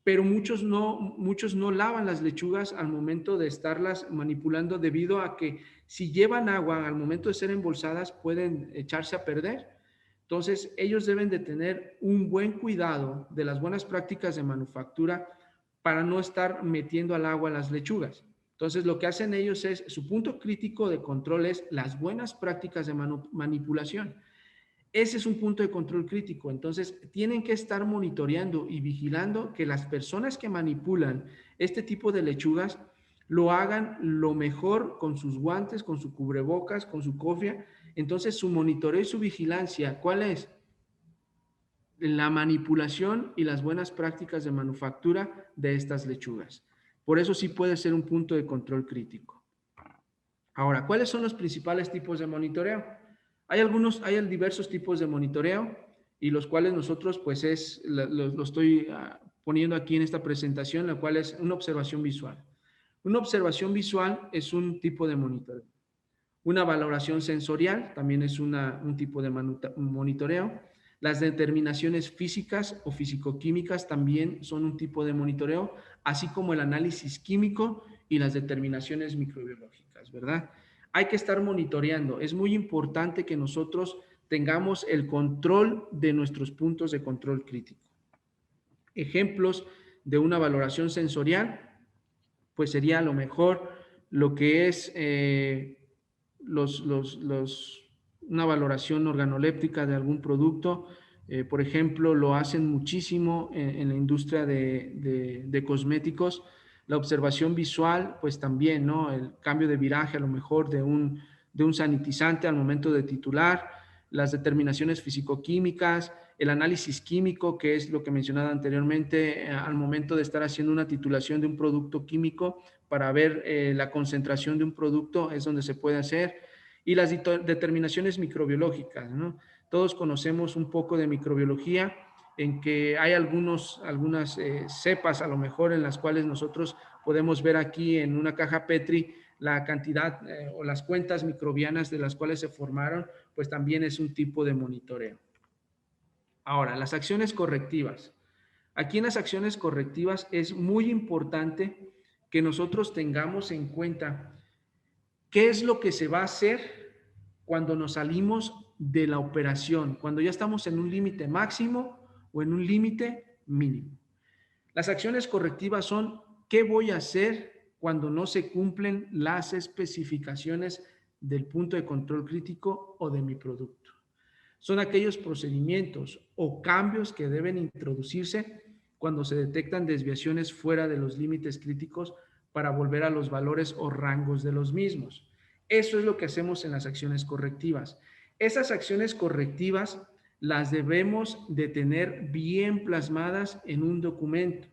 pero muchos no lavan las lechugas al momento de estarlas manipulando, debido a que si llevan agua al momento de ser embolsadas pueden echarse a perder. Entonces, ellos deben de tener un buen cuidado de las buenas prácticas de manufactura para no estar metiendo al agua las lechugas. Entonces, lo que hacen ellos es, su punto crítico de control es las buenas prácticas de manipulación. Ese es un punto de control crítico. Entonces, tienen que estar monitoreando y vigilando que las personas que manipulan este tipo de lechugas lo hagan lo mejor con sus guantes, con su cubrebocas, con su cofia. Entonces, su monitoreo y su vigilancia, ¿cuál es? La manipulación y las buenas prácticas de manufactura de estas lechugas. Por eso sí puede ser un punto de control crítico. Ahora, ¿cuáles son los principales tipos de monitoreo? Hay diversos tipos de monitoreo, y los cuales nosotros pues lo estoy poniendo aquí en esta presentación, la cual es una observación visual. Una observación visual es un tipo de monitoreo. Una valoración sensorial también es un tipo de monitoreo. Las determinaciones físicas o fisicoquímicas también son un tipo de monitoreo, así como el análisis químico y las determinaciones microbiológicas, ¿verdad? Hay que estar monitoreando. Es muy importante que nosotros tengamos el control de nuestros puntos de control crítico. Ejemplos de una valoración sensorial, pues sería a lo mejor lo que es una valoración organoléptica de algún producto. Por ejemplo, lo hacen muchísimo en la industria de cosméticos. La observación visual, pues también, ¿no? El cambio de viraje a lo mejor de un sanitizante al momento de titular, las determinaciones fisicoquímicas, el análisis químico, que es lo que mencionaba anteriormente, al momento de estar haciendo una titulación de un producto químico para ver la concentración de un producto, es donde se puede hacer. Y las determinaciones microbiológicas, ¿no? Todos conocemos un poco de microbiología, en que hay algunas cepas a lo mejor en las cuales nosotros podemos ver aquí en una caja Petri la cantidad o las cuentas microbianas de las cuales se formaron, pues también es un tipo de monitoreo. Ahora, las acciones correctivas. Aquí en las acciones correctivas es muy importante que nosotros tengamos en cuenta qué es lo que se va a hacer cuando nos salimos de la operación, cuando ya estamos en un límite máximo o en un límite mínimo. Las acciones correctivas son qué voy a hacer cuando no se cumplen las especificaciones del punto de control crítico o de mi producto. Son aquellos procedimientos o cambios que deben introducirse cuando se detectan desviaciones fuera de los límites críticos para volver a los valores o rangos de los mismos. Eso es lo que hacemos en las acciones correctivas. Esas acciones correctivas las debemos de tener bien plasmadas en un documento.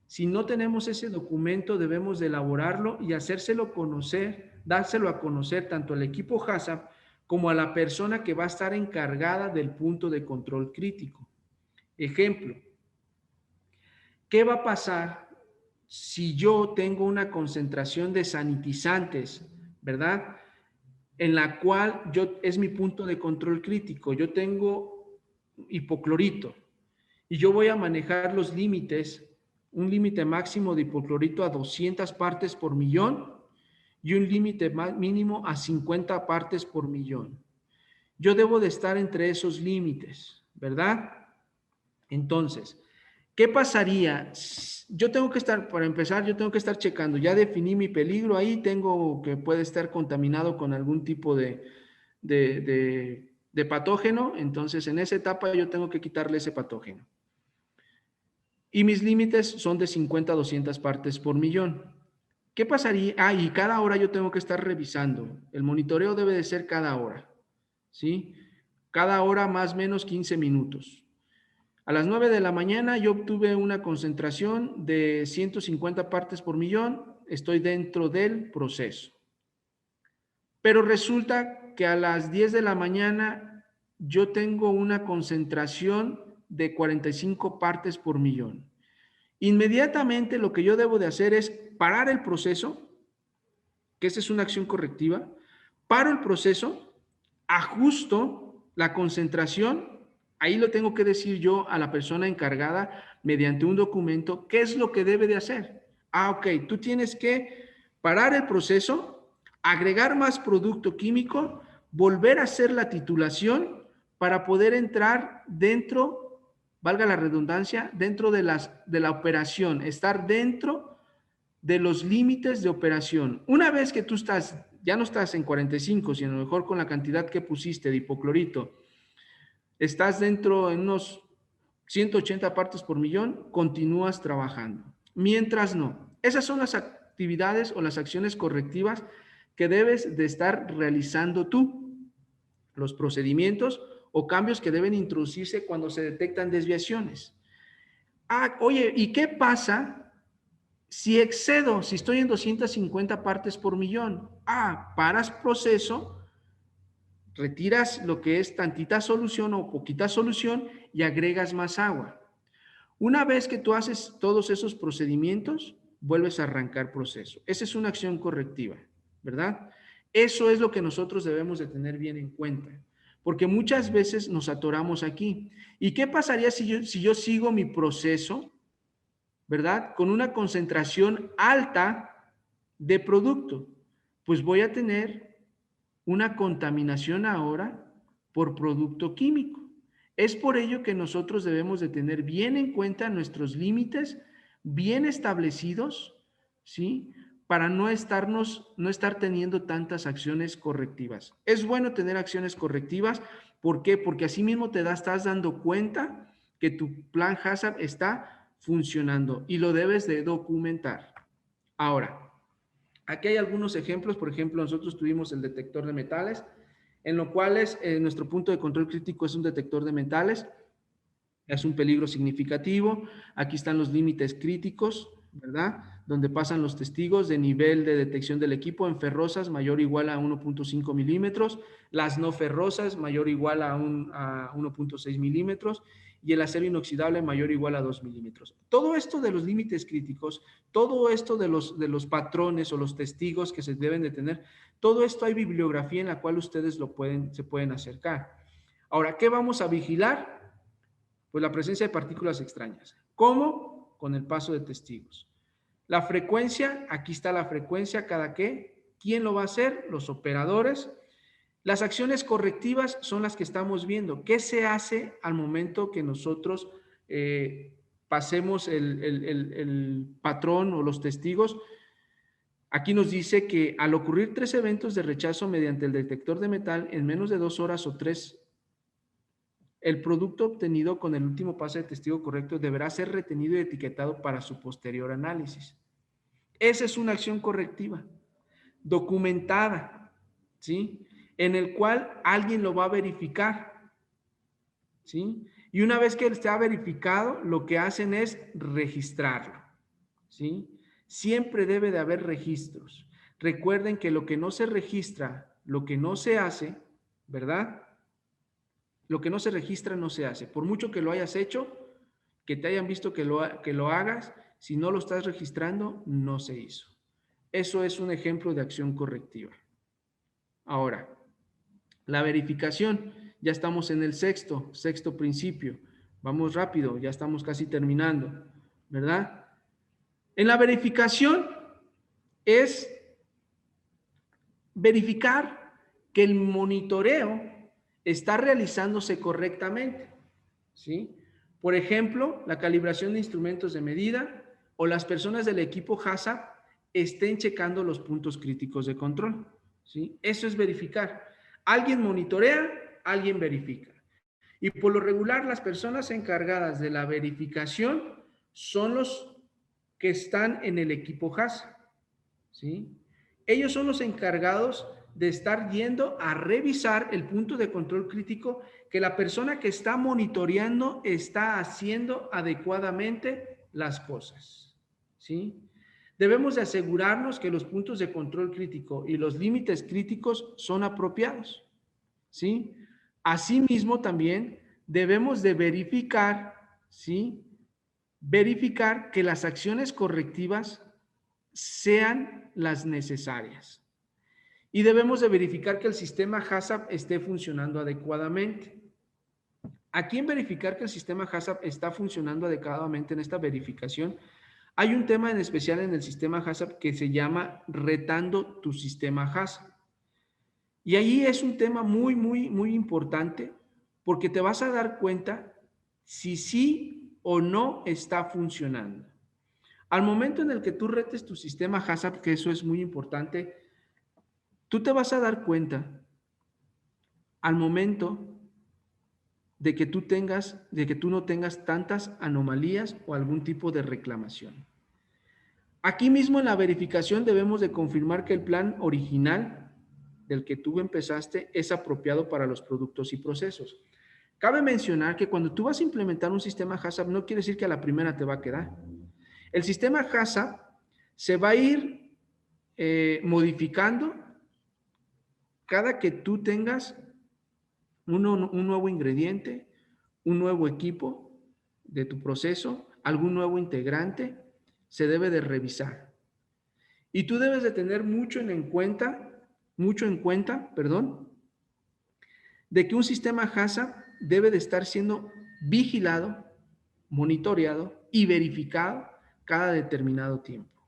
Si no tenemos ese documento, debemos de elaborarlo y hacérselo conocer, dárselo a conocer tanto al equipo HACCP como a la persona que va a estar encargada del punto de control crítico. Ejemplo, ¿qué va a pasar si yo tengo una concentración de sanitizantes, verdad? En la cual es mi punto de control crítico. Yo tengo hipoclorito y yo voy a manejar los límites, un límite máximo de hipoclorito a 200 partes por millón y un límite mínimo a 50 partes por millón. Yo debo de estar entre esos límites, ¿verdad? Entonces, ¿qué pasaría? Yo tengo que estar, para empezar, yo tengo que estar checando. Ya definí mi peligro ahí, tengo que puede estar contaminado con algún tipo de patógeno. Entonces, en esa etapa yo tengo que quitarle ese patógeno. Y mis límites son de 50 a 200 partes por millón. ¿Qué pasaría? Y cada hora yo tengo que estar revisando. El monitoreo debe de ser cada hora, ¿sí? Cada hora más o menos 15 minutos. A las 9 de la mañana yo obtuve una concentración de 150 partes por millón. Estoy dentro del proceso. Pero resulta que a las 10 de la mañana yo tengo una concentración de 45 partes por millón. Inmediatamente lo que yo debo de hacer es parar el proceso, que esa es una acción correctiva, paro el proceso, ajusto la concentración, ahí lo tengo que decir yo a la persona encargada mediante un documento, qué es lo que debe de hacer. Ok, tú tienes que parar el proceso, agregar más producto químico, volver a hacer la titulación para poder entrar dentro, valga la redundancia, dentro de la operación, estar dentro de los límites de operación. Una vez que tú ya no estás en 45, sino a lo mejor con la cantidad que pusiste de hipoclorito, estás dentro en unos 180 partes por millón, continúas trabajando. Mientras no. Esas son las actividades o las acciones correctivas que debes de estar realizando tú. Los procedimientos o cambios que deben introducirse cuando se detectan desviaciones. Oye, ¿y qué pasa si excedo, si estoy en 250 partes por millón? Paras proceso, retiras lo que es tantita solución o poquita solución y agregas más agua. Una vez que tú haces todos esos procedimientos, vuelves a arrancar proceso. Esa es una acción correctiva, ¿verdad? Eso es lo que nosotros debemos de tener bien en cuenta, porque muchas veces nos atoramos aquí. ¿Y qué pasaría si yo sigo mi proceso, ¿verdad? Con una concentración alta de producto, pues voy a tener una contaminación ahora por producto químico. Es por ello que nosotros debemos de tener bien en cuenta nuestros límites, bien establecidos, ¿sí? Para no estar teniendo tantas acciones correctivas. Es bueno tener acciones correctivas. ¿Por qué? Porque así mismo estás dando cuenta que tu plan HACCP está funcionando y lo debes de documentar. Ahora, aquí hay algunos ejemplos. Por ejemplo, nosotros tuvimos el detector de metales, en lo cual nuestro punto de control crítico es un detector de metales. Es un peligro significativo. Aquí están los límites críticos, ¿verdad? Donde pasan los testigos de nivel de detección del equipo en ferrosas mayor o igual a 1.5 milímetros, las no ferrosas mayor o igual a 1.6 milímetros, y el acero inoxidable mayor o igual a 2 milímetros. Todo esto de los límites críticos, todo esto de los patrones o los testigos que se deben de tener, todo esto hay bibliografía en la cual ustedes se pueden acercar. Ahora, ¿qué vamos a vigilar? Pues la presencia de partículas extrañas. ¿Cómo? Con el paso de testigos. La frecuencia, aquí está la frecuencia, cada qué. ¿Quién lo va a hacer? Los operadores. Las acciones correctivas son las que estamos viendo. ¿Qué se hace al momento que nosotros pasemos el patrón o los testigos? Aquí nos dice que al ocurrir 3 eventos de rechazo mediante el detector de metal en menos de 2 horas o 3, el producto obtenido con el último paso de testigo correcto deberá ser retenido y etiquetado para su posterior análisis. Esa es una acción correctiva, documentada, ¿sí? En el cual alguien lo va a verificar, ¿sí? Y una vez que está verificado, lo que hacen es registrarlo, ¿sí? Siempre debe de haber registros. Recuerden que lo que no se registra, lo que no se hace, ¿verdad? Lo que no se registra no se hace. Por mucho que lo hayas hecho, que te hayan visto que lo hagas, si no lo estás registrando, no se hizo. Eso es un ejemplo de acción correctiva. Ahora, la verificación. Ya estamos en el sexto principio. Vamos rápido, ya estamos casi terminando, ¿verdad? En la verificación es verificar que el monitoreo está realizándose correctamente, ¿sí? Por ejemplo, la calibración de instrumentos de medida o las personas del equipo HACCP estén checando los puntos críticos de control, ¿sí? Eso es verificar. Alguien monitorea, alguien verifica. Y por lo regular, las personas encargadas de la verificación son los que están en el equipo HACCP, ¿sí? Ellos son los encargados de estar yendo a revisar el punto de control crítico que la persona que está monitoreando está haciendo adecuadamente las cosas, ¿sí? Debemos de asegurarnos que los puntos de control crítico y los límites críticos son apropiados, ¿sí? Asimismo, también debemos de verificar, ¿sí? Verificar que las acciones correctivas sean las necesarias. Y debemos de verificar que el sistema HACCP esté funcionando adecuadamente. Aquí en verificar que el sistema HACCP está funcionando adecuadamente en esta verificación, hay un tema en especial en el sistema HACCP que se llama retando tu sistema HACCP. Y ahí es un tema muy importante porque te vas a dar cuenta si sí o no está funcionando. Al momento en el que tú retes tu sistema HACCP, que eso es muy importante, tú te vas a dar cuenta al momento de que tú no tengas tantas anomalías o algún tipo de reclamación. Aquí mismo en la verificación debemos de confirmar que el plan original del que tú empezaste es apropiado para los productos y procesos. Cabe mencionar que cuando tú vas a implementar un sistema HACCP no quiere decir que a la primera te va a quedar. El sistema HACCP se va a ir modificando cada que tú tengas un nuevo ingrediente, un nuevo equipo de tu proceso, algún nuevo integrante, se debe de revisar. Y tú debes de tener mucho en cuenta, de que un sistema HACCP debe de estar siendo vigilado, monitoreado y verificado cada determinado tiempo.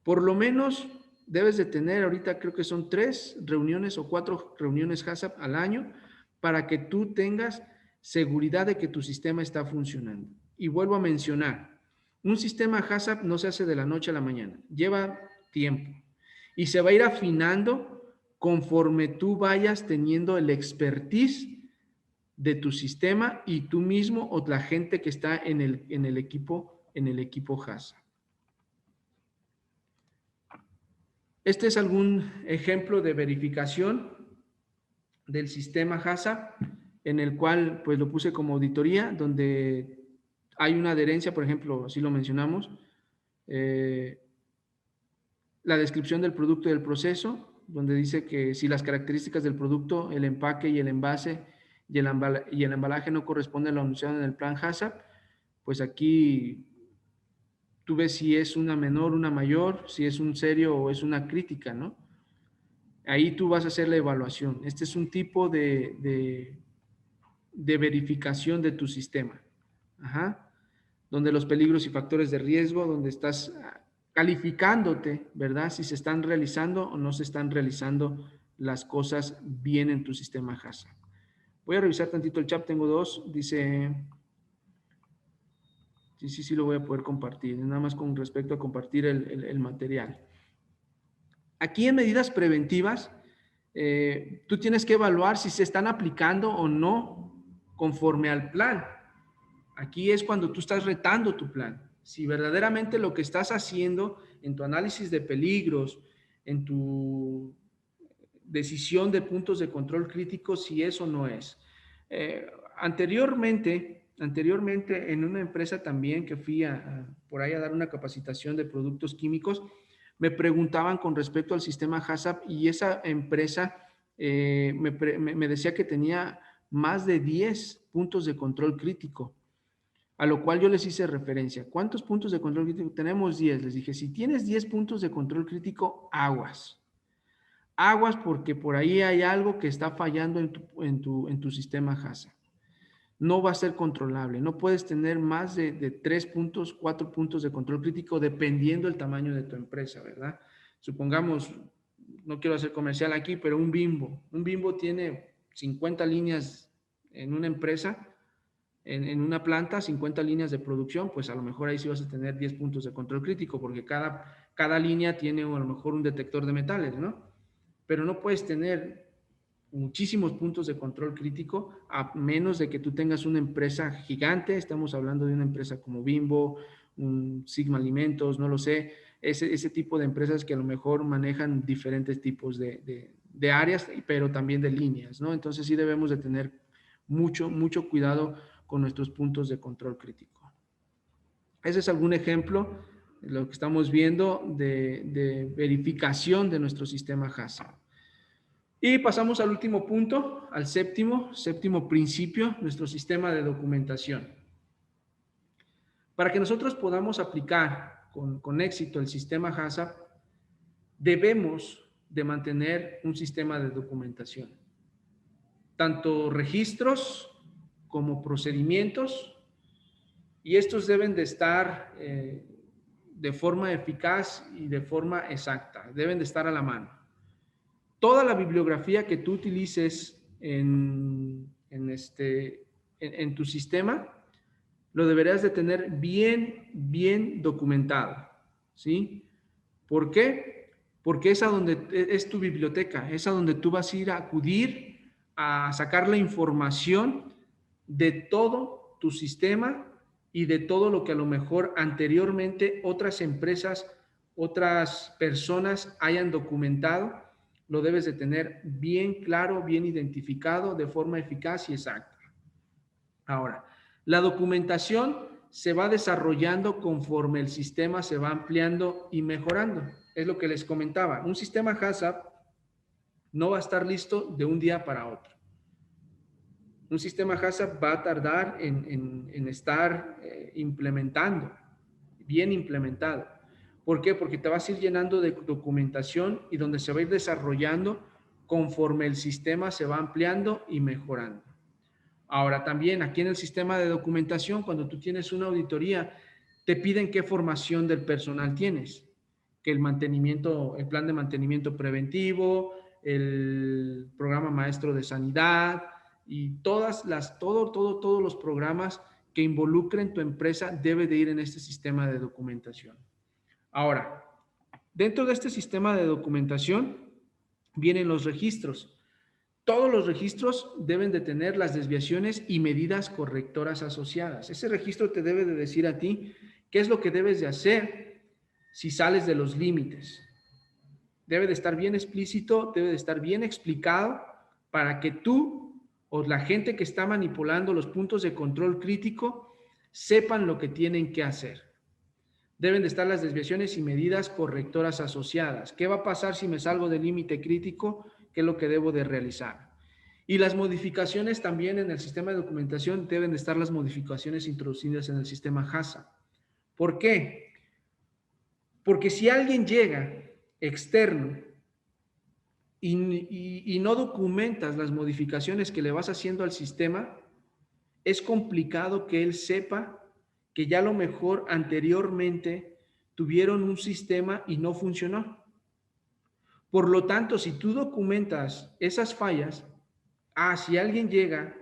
Por lo menos debes de tener, ahorita creo que son 3 reuniones o 4 reuniones HACCP al año para que tú tengas seguridad de que tu sistema está funcionando. Y vuelvo a mencionar, un sistema HACCP no se hace de la noche a la mañana, lleva tiempo y se va a ir afinando conforme tú vayas teniendo el expertise de tu sistema y tú mismo o la gente que está en el equipo HACCP. Este es algún ejemplo de verificación del sistema HACCP, en el cual pues lo puse como auditoría, donde hay una adherencia, por ejemplo, así lo mencionamos, la descripción del producto y del proceso, donde dice que si las características del producto, el empaque y el envase y el embalaje no corresponde a lo anunciado en el plan HACCP, pues aquí tú ves si es una menor, una mayor, si es un serio o es una crítica, ¿no? Ahí tú vas a hacer la evaluación. Este es un tipo de verificación de tu sistema. Ajá. Donde los peligros y factores de riesgo, donde estás calificándote, ¿verdad? Si se están realizando o no se están realizando las cosas bien en tu sistema HACCP. Voy a revisar tantito el chat, tengo dos. Dice, sí, lo voy a poder compartir, nada más con respecto a compartir el material. Aquí en medidas preventivas, tú tienes que evaluar si se están aplicando o no conforme al plan. Aquí es cuando tú estás retando tu plan. Si verdaderamente lo que estás haciendo en tu análisis de peligros, en tu decisión de puntos de control crítico, si es o no es. Anteriormente en una empresa también que fui por ahí a dar una capacitación de productos químicos, me preguntaban con respecto al sistema HACCP y esa empresa me decía que tenía más de 10 puntos de control crítico, a lo cual yo les hice referencia. ¿Cuántos puntos de control crítico? Tenemos 10. Les dije, si tienes 10 puntos de control crítico, aguas. Aguas porque por ahí hay algo que está fallando en tu sistema HACCP. No va a ser controlable. No puedes tener más de 3 puntos, 4 puntos de control crítico dependiendo del tamaño de tu empresa, ¿verdad? Supongamos, no quiero hacer comercial aquí, pero un Bimbo tiene 50 líneas en una empresa, en una planta, 50 líneas de producción, pues a lo mejor ahí sí vas a tener 10 puntos de control crítico porque cada línea tiene a lo mejor un detector de metales, ¿no? Pero no puedes tener muchísimos puntos de control crítico a menos de que tú tengas una empresa gigante. Estamos hablando de una empresa como Bimbo, un Sigma Alimentos, no lo sé, ese tipo de empresas que a lo mejor manejan diferentes tipos de áreas, pero también de líneas, ¿no? Entonces sí debemos de tener mucho cuidado con nuestros puntos de control crítico. Ese es algún ejemplo de lo que estamos viendo de verificación de nuestro sistema HACCP. Y pasamos al último punto, al séptimo principio, nuestro sistema de documentación. Para que nosotros podamos aplicar con éxito el sistema HACCP, debemos de mantener un sistema de documentación. Tanto registros como procedimientos, y estos deben de estar de forma eficaz y de forma exacta, deben de estar a la mano. Toda la bibliografía que tú utilices en tu sistema, lo deberías de tener bien documentado, ¿sí? ¿Por qué? Porque es tu biblioteca, es a donde tú vas a ir a acudir a sacar la información de todo tu sistema y de todo lo que a lo mejor anteriormente otras empresas, otras personas hayan documentado. Lo debes de tener bien claro, bien identificado, de forma eficaz y exacta. Ahora, la documentación se va desarrollando conforme el sistema se va ampliando y mejorando. Es lo que les comentaba. Un sistema HACCP no va a estar listo de un día para otro. Un sistema HACCP va a tardar en estar implementando, bien implementado. ¿Por qué? Porque te vas a ir llenando de documentación y donde se va a ir desarrollando conforme el sistema se va ampliando y mejorando. Ahora también aquí en el sistema de documentación, cuando tú tienes una auditoría, te piden qué formación del personal tienes, que el plan de mantenimiento preventivo, el programa maestro de sanidad y todos los programas que involucren tu empresa debe de ir en este sistema de documentación. Ahora, dentro de este sistema de documentación vienen los registros. Todos los registros deben de tener las desviaciones y medidas correctoras asociadas. Ese registro te debe de decir a ti qué es lo que debes de hacer si sales de los límites. Debe de estar bien explícito, debe de estar bien explicado para que tú o la gente que está manipulando los puntos de control crítico sepan lo que tienen que hacer. Deben de estar las desviaciones y medidas correctoras asociadas. ¿Qué va a pasar si me salgo del límite crítico? ¿Qué es lo que debo de realizar? Y las modificaciones también en el sistema de documentación deben de estar las modificaciones introducidas en el sistema HACCP. ¿Por qué? Porque si alguien llega externo y no documentas las modificaciones que le vas haciendo al sistema, es complicado que él sepa que ya a lo mejor anteriormente tuvieron un sistema y no funcionó. Por lo tanto, si tú documentas esas fallas, si alguien llega,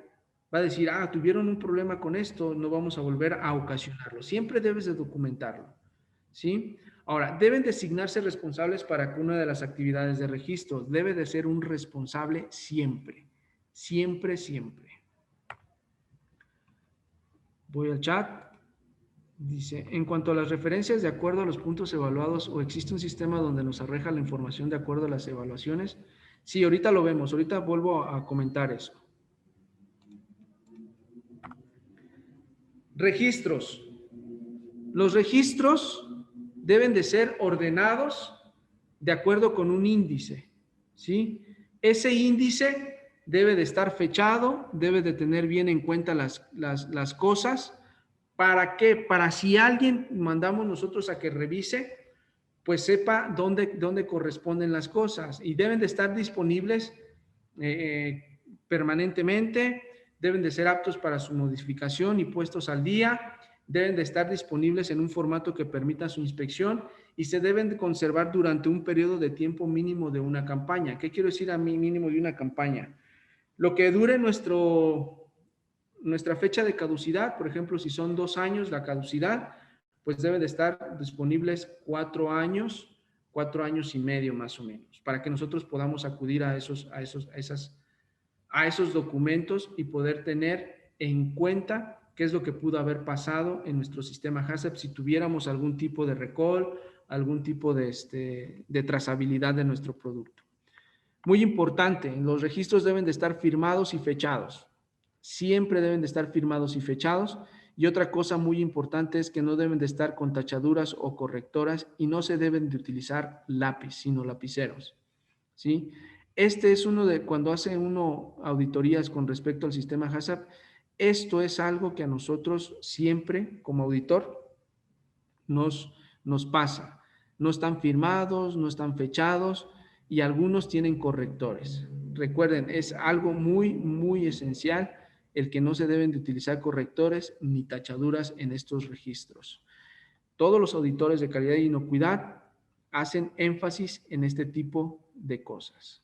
va a decir, tuvieron un problema con esto, no vamos a volver a ocasionarlo. Siempre debes de documentarlo, ¿sí? Ahora, deben designarse responsables para cada una de las actividades de registro. Debe de ser un responsable siempre, siempre, siempre. Voy al chat. Dice, en cuanto a las referencias de acuerdo a los puntos evaluados, ¿o existe un sistema donde nos arroja la información de acuerdo a las evaluaciones? Sí, ahorita lo vemos, ahorita vuelvo a comentar eso. Registros. Los registros deben de ser ordenados de acuerdo con un índice, ¿sí? Ese índice debe de estar fechado, debe de tener bien en cuenta las cosas. ¿Para qué? Para si alguien mandamos nosotros a que revise, pues sepa dónde corresponden las cosas y deben de estar disponibles permanentemente, deben de ser aptos para su modificación y puestos al día, deben de estar disponibles en un formato que permita su inspección y se deben de conservar durante un periodo de tiempo mínimo de una campaña. ¿Qué quiero decir a mí mínimo de una campaña? Lo que dure nuestra fecha de caducidad, por ejemplo, si son 2 años la caducidad, pues deben de estar disponibles 4 años y medio más o menos, para que nosotros podamos acudir a esos documentos y poder tener en cuenta qué es lo que pudo haber pasado en nuestro sistema HACCP si tuviéramos algún tipo de recall, algún tipo de trazabilidad de nuestro producto. Muy importante, los registros deben de estar firmados y fechados. Siempre deben de estar firmados y fechados. Y otra cosa muy importante es que no deben de estar con tachaduras o correctoras y no se deben de utilizar lápiz, sino lapiceros, ¿sí? Este es uno de, cuando hace uno auditorías con respecto al sistema HACCP, esto es algo que a nosotros siempre, como auditor, nos pasa. No están firmados, no están fechados y algunos tienen correctores. Recuerden, es algo muy, muy esencial el que no se deben de utilizar correctores ni tachaduras en estos registros. Todos los auditores de calidad e inocuidad hacen énfasis en este tipo de cosas.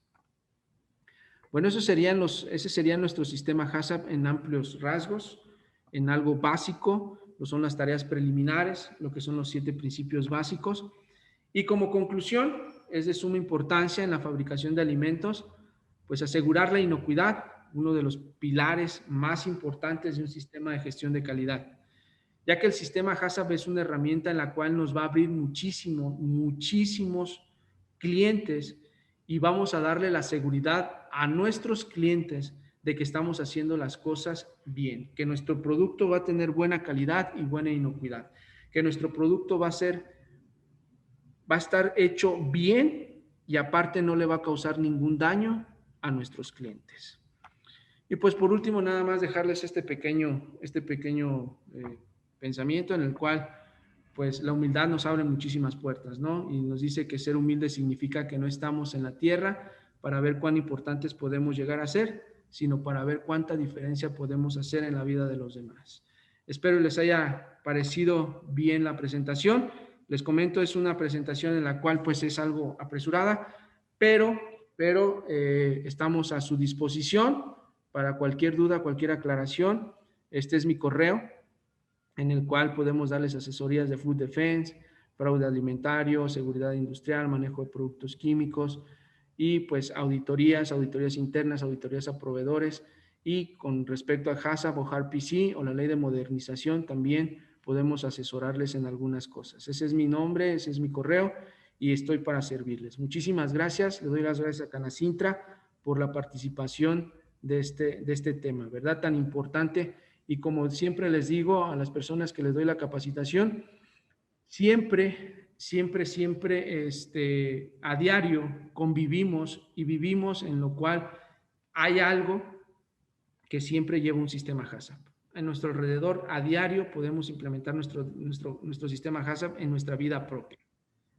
Bueno, ese sería nuestro sistema HACCP en amplios rasgos, en algo básico, lo son las tareas preliminares, lo que son los 7 principios básicos. Y como conclusión, es de suma importancia en la fabricación de alimentos, pues asegurar la inocuidad, uno de los pilares más importantes de un sistema de gestión de calidad, ya que el sistema HACCP es una herramienta en la cual nos va a abrir muchísimos clientes y vamos a darle la seguridad a nuestros clientes de que estamos haciendo las cosas bien, que nuestro producto va a tener buena calidad y buena inocuidad, que nuestro producto va a estar hecho bien y aparte no le va a causar ningún daño a nuestros clientes. Y pues por último, nada más dejarles este pequeño pensamiento en el cual pues la humildad nos abre muchísimas puertas, ¿no? Y nos dice que ser humilde significa que no estamos en la tierra para ver cuán importantes podemos llegar a ser, sino para ver cuánta diferencia podemos hacer en la vida de los demás. Espero les haya parecido bien la presentación. Les comento, es una presentación en la cual pues es algo apresurada, pero estamos a su disposición para cualquier duda, cualquier aclaración. Este es mi correo, en el cual podemos darles asesorías de food defense, fraude alimentario, seguridad industrial, manejo de productos químicos y pues auditorías internas, auditorías a proveedores y con respecto a HACCP o HARPC o la ley de modernización también podemos asesorarles en algunas cosas. Ese es mi nombre, ese es mi correo y estoy para servirles. Muchísimas gracias, le doy las gracias a Canacintra por la participación de este tema, ¿verdad? Tan importante. Y como siempre les digo a las personas que les doy la capacitación, siempre a diario convivimos y vivimos en lo cual hay algo que siempre lleva un sistema HACCP. En nuestro alrededor, a diario, podemos implementar nuestro sistema HACCP en nuestra vida propia.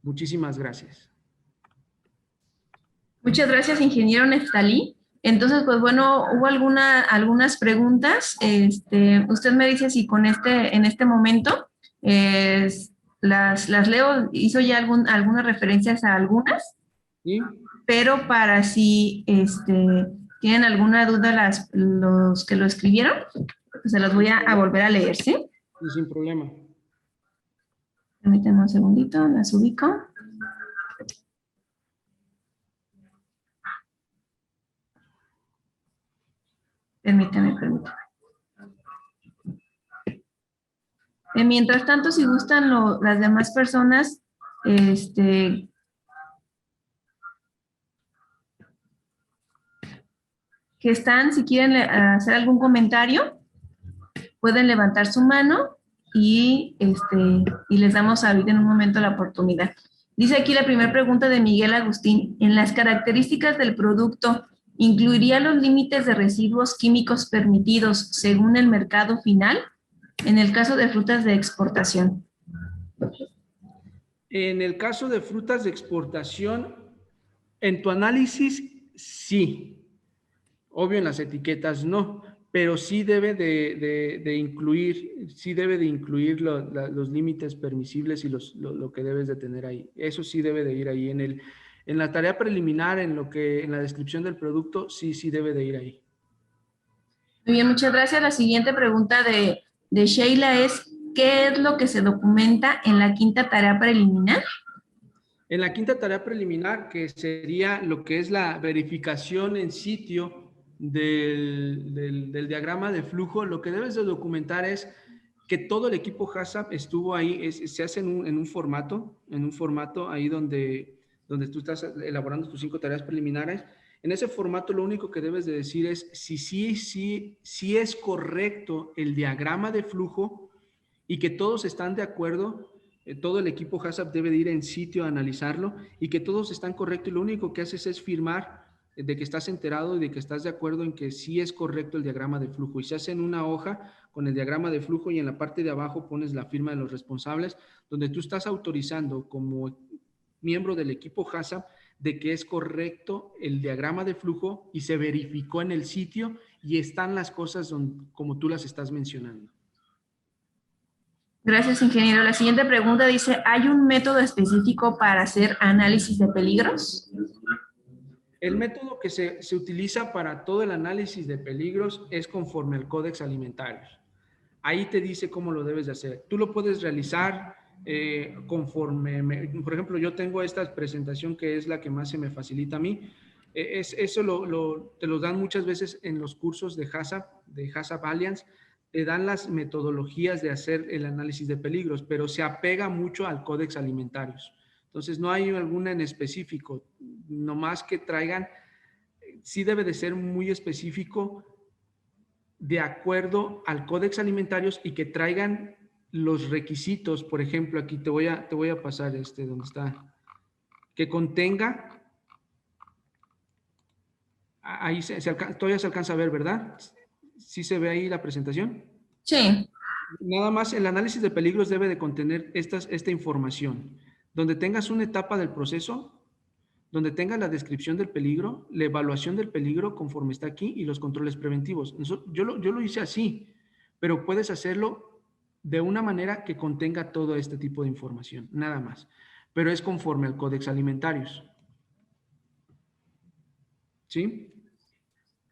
Muchísimas gracias.
Muchas gracias, ingeniero Neftalí. Entonces, pues bueno, hubo algunas preguntas. Usted me dice si en este momento las leo, hizo ya algunas referencias a algunas,
¿Sí?
Pero para si tienen alguna duda los que lo escribieron, pues se los voy a volver a leer, ¿sí?
Y sin problema.
Permítanme un segundito, las ubico. Permítame. Mientras tanto, si gustan las demás personas, que están, si quieren hacer algún comentario, pueden levantar su mano y les damos ahorita en un momento la oportunidad. Dice aquí la primera pregunta de Miguel Agustín. En las características del producto, ¿incluiría los límites de residuos químicos permitidos según el mercado final? En el caso de frutas de exportación.
En el caso de frutas de exportación, en tu análisis, sí. Obvio, en las etiquetas no, pero sí debe de incluir los límites permisibles y lo que debes de tener ahí. Eso sí debe de ir ahí. En la tarea preliminar, en la descripción del producto, sí debe de ir ahí.
Muy bien, muchas gracias. La siguiente pregunta de Sheila es, ¿qué es lo que se documenta en la quinta tarea preliminar?
En la quinta tarea preliminar, que sería lo que es la verificación en sitio del diagrama de flujo, lo que debes de documentar es que todo el equipo HACCP estuvo ahí, se hace en un formato ahí donde tú estás elaborando tus 5 tareas preliminares. En ese formato lo único que debes de decir es si es correcto el diagrama de flujo y que todos están de acuerdo. Todo el equipo HACCP debe de ir en sitio a analizarlo y que todos están correctos, y lo único que haces es firmar de que estás enterado y de que estás de acuerdo en que sí es correcto el diagrama de flujo, y se hace en una hoja con el diagrama de flujo y en la parte de abajo pones la firma de los responsables, donde tú estás autorizando como miembro del equipo HACCP de que es correcto el diagrama de flujo y se verificó en el sitio y están las cosas como tú las estás mencionando.
Gracias, ingeniero. La siguiente pregunta dice, ¿hay un método específico para hacer análisis de peligros?
El método que se utiliza para todo el análisis de peligros es conforme al Códex Alimentarios. Ahí te dice cómo lo debes de hacer. Tú lo puedes realizar por ejemplo, yo tengo esta presentación que es la que más se me facilita a mí. Eso te lo dan muchas veces en los cursos de HACCP Alliance. Te dan las metodologías de hacer el análisis de peligros, pero se apega mucho al Códex Alimentarios. Entonces, no hay alguna en específico, nomás que traigan, sí debe de ser muy específico de acuerdo al Códex Alimentarios y que traigan los requisitos. Por ejemplo, aquí te voy a pasar donde está, que contenga, ahí todavía se alcanza a ver, ¿verdad? ¿Sí se ve ahí la presentación?
Sí.
Nada más el análisis de peligros debe de contener esta información, donde tengas una etapa del proceso, donde tengas la descripción del peligro, la evaluación del peligro conforme está aquí y los controles preventivos. Yo lo hice así, pero puedes hacerlo de una manera que contenga todo este tipo de información, nada más. Pero es conforme al Códex Alimentarios. ¿Sí?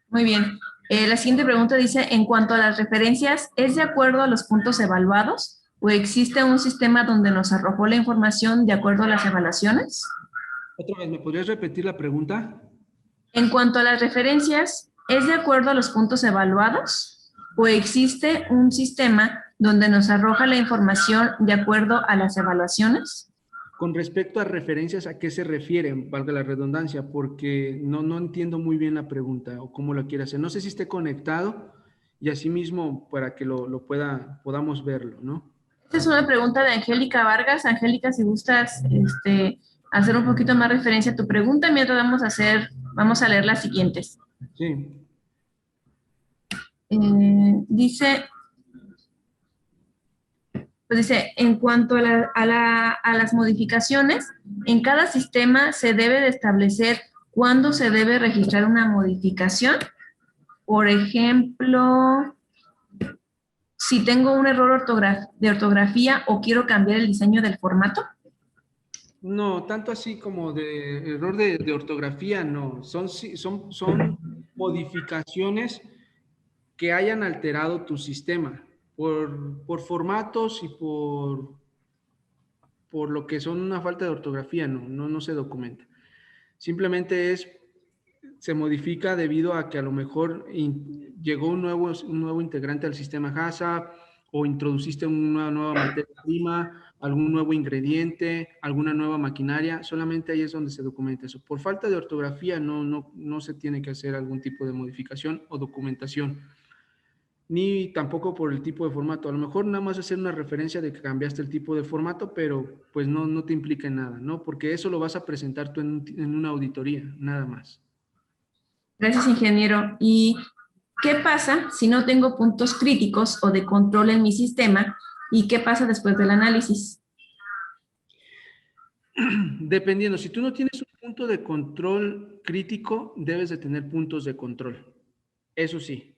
Muy bien. La siguiente pregunta dice, en cuanto a las referencias, ¿es de acuerdo a los puntos evaluados o existe un sistema donde nos arrojó la información de acuerdo a las evaluaciones?
Otra vez, ¿me podrías repetir la pregunta?
En cuanto a las referencias, ¿es de acuerdo a los puntos evaluados o existe un sistema donde nos arroja la información de acuerdo a las evaluaciones?
Con respecto a referencias, ¿a qué se refieren? Valga la redundancia, porque no entiendo muy bien la pregunta o cómo lo quiere hacer. No sé si esté conectado y asimismo para que podamos verlo, ¿no?
Esta es una pregunta de Angélica Vargas. Angélica, si gustas hacer un poquito más referencia a tu pregunta, mientras vamos a leer las siguientes.
Sí.
Dice, pues dice, en cuanto a las modificaciones, en cada sistema se debe de establecer cuándo se debe registrar una modificación. Por ejemplo, si tengo un error de ortografía o quiero cambiar el diseño del formato.
No, tanto así como de error de ortografía, no. Son modificaciones que hayan alterado tu sistema por formatos y por lo que son una falta de ortografía, no se documenta. Simplemente se modifica debido a que a lo mejor llegó un nuevo integrante al sistema HACCP o introduciste una nueva materia prima, algún nuevo ingrediente, alguna nueva maquinaria. Solamente ahí es donde se documenta eso. Por falta de ortografía no se tiene que hacer algún tipo de modificación o documentación, ni tampoco por el tipo de formato. A lo mejor nada más hacer una referencia de que cambiaste el tipo de formato, pero pues no te implica en nada, ¿no? Porque eso lo vas a presentar tú en una auditoría, nada más.
Gracias, ingeniero. ¿Y qué pasa si no tengo puntos críticos o de control en mi sistema? ¿Y qué pasa después del análisis?
Dependiendo, si tú no tienes un punto de control crítico, debes de tener puntos de control. Eso sí,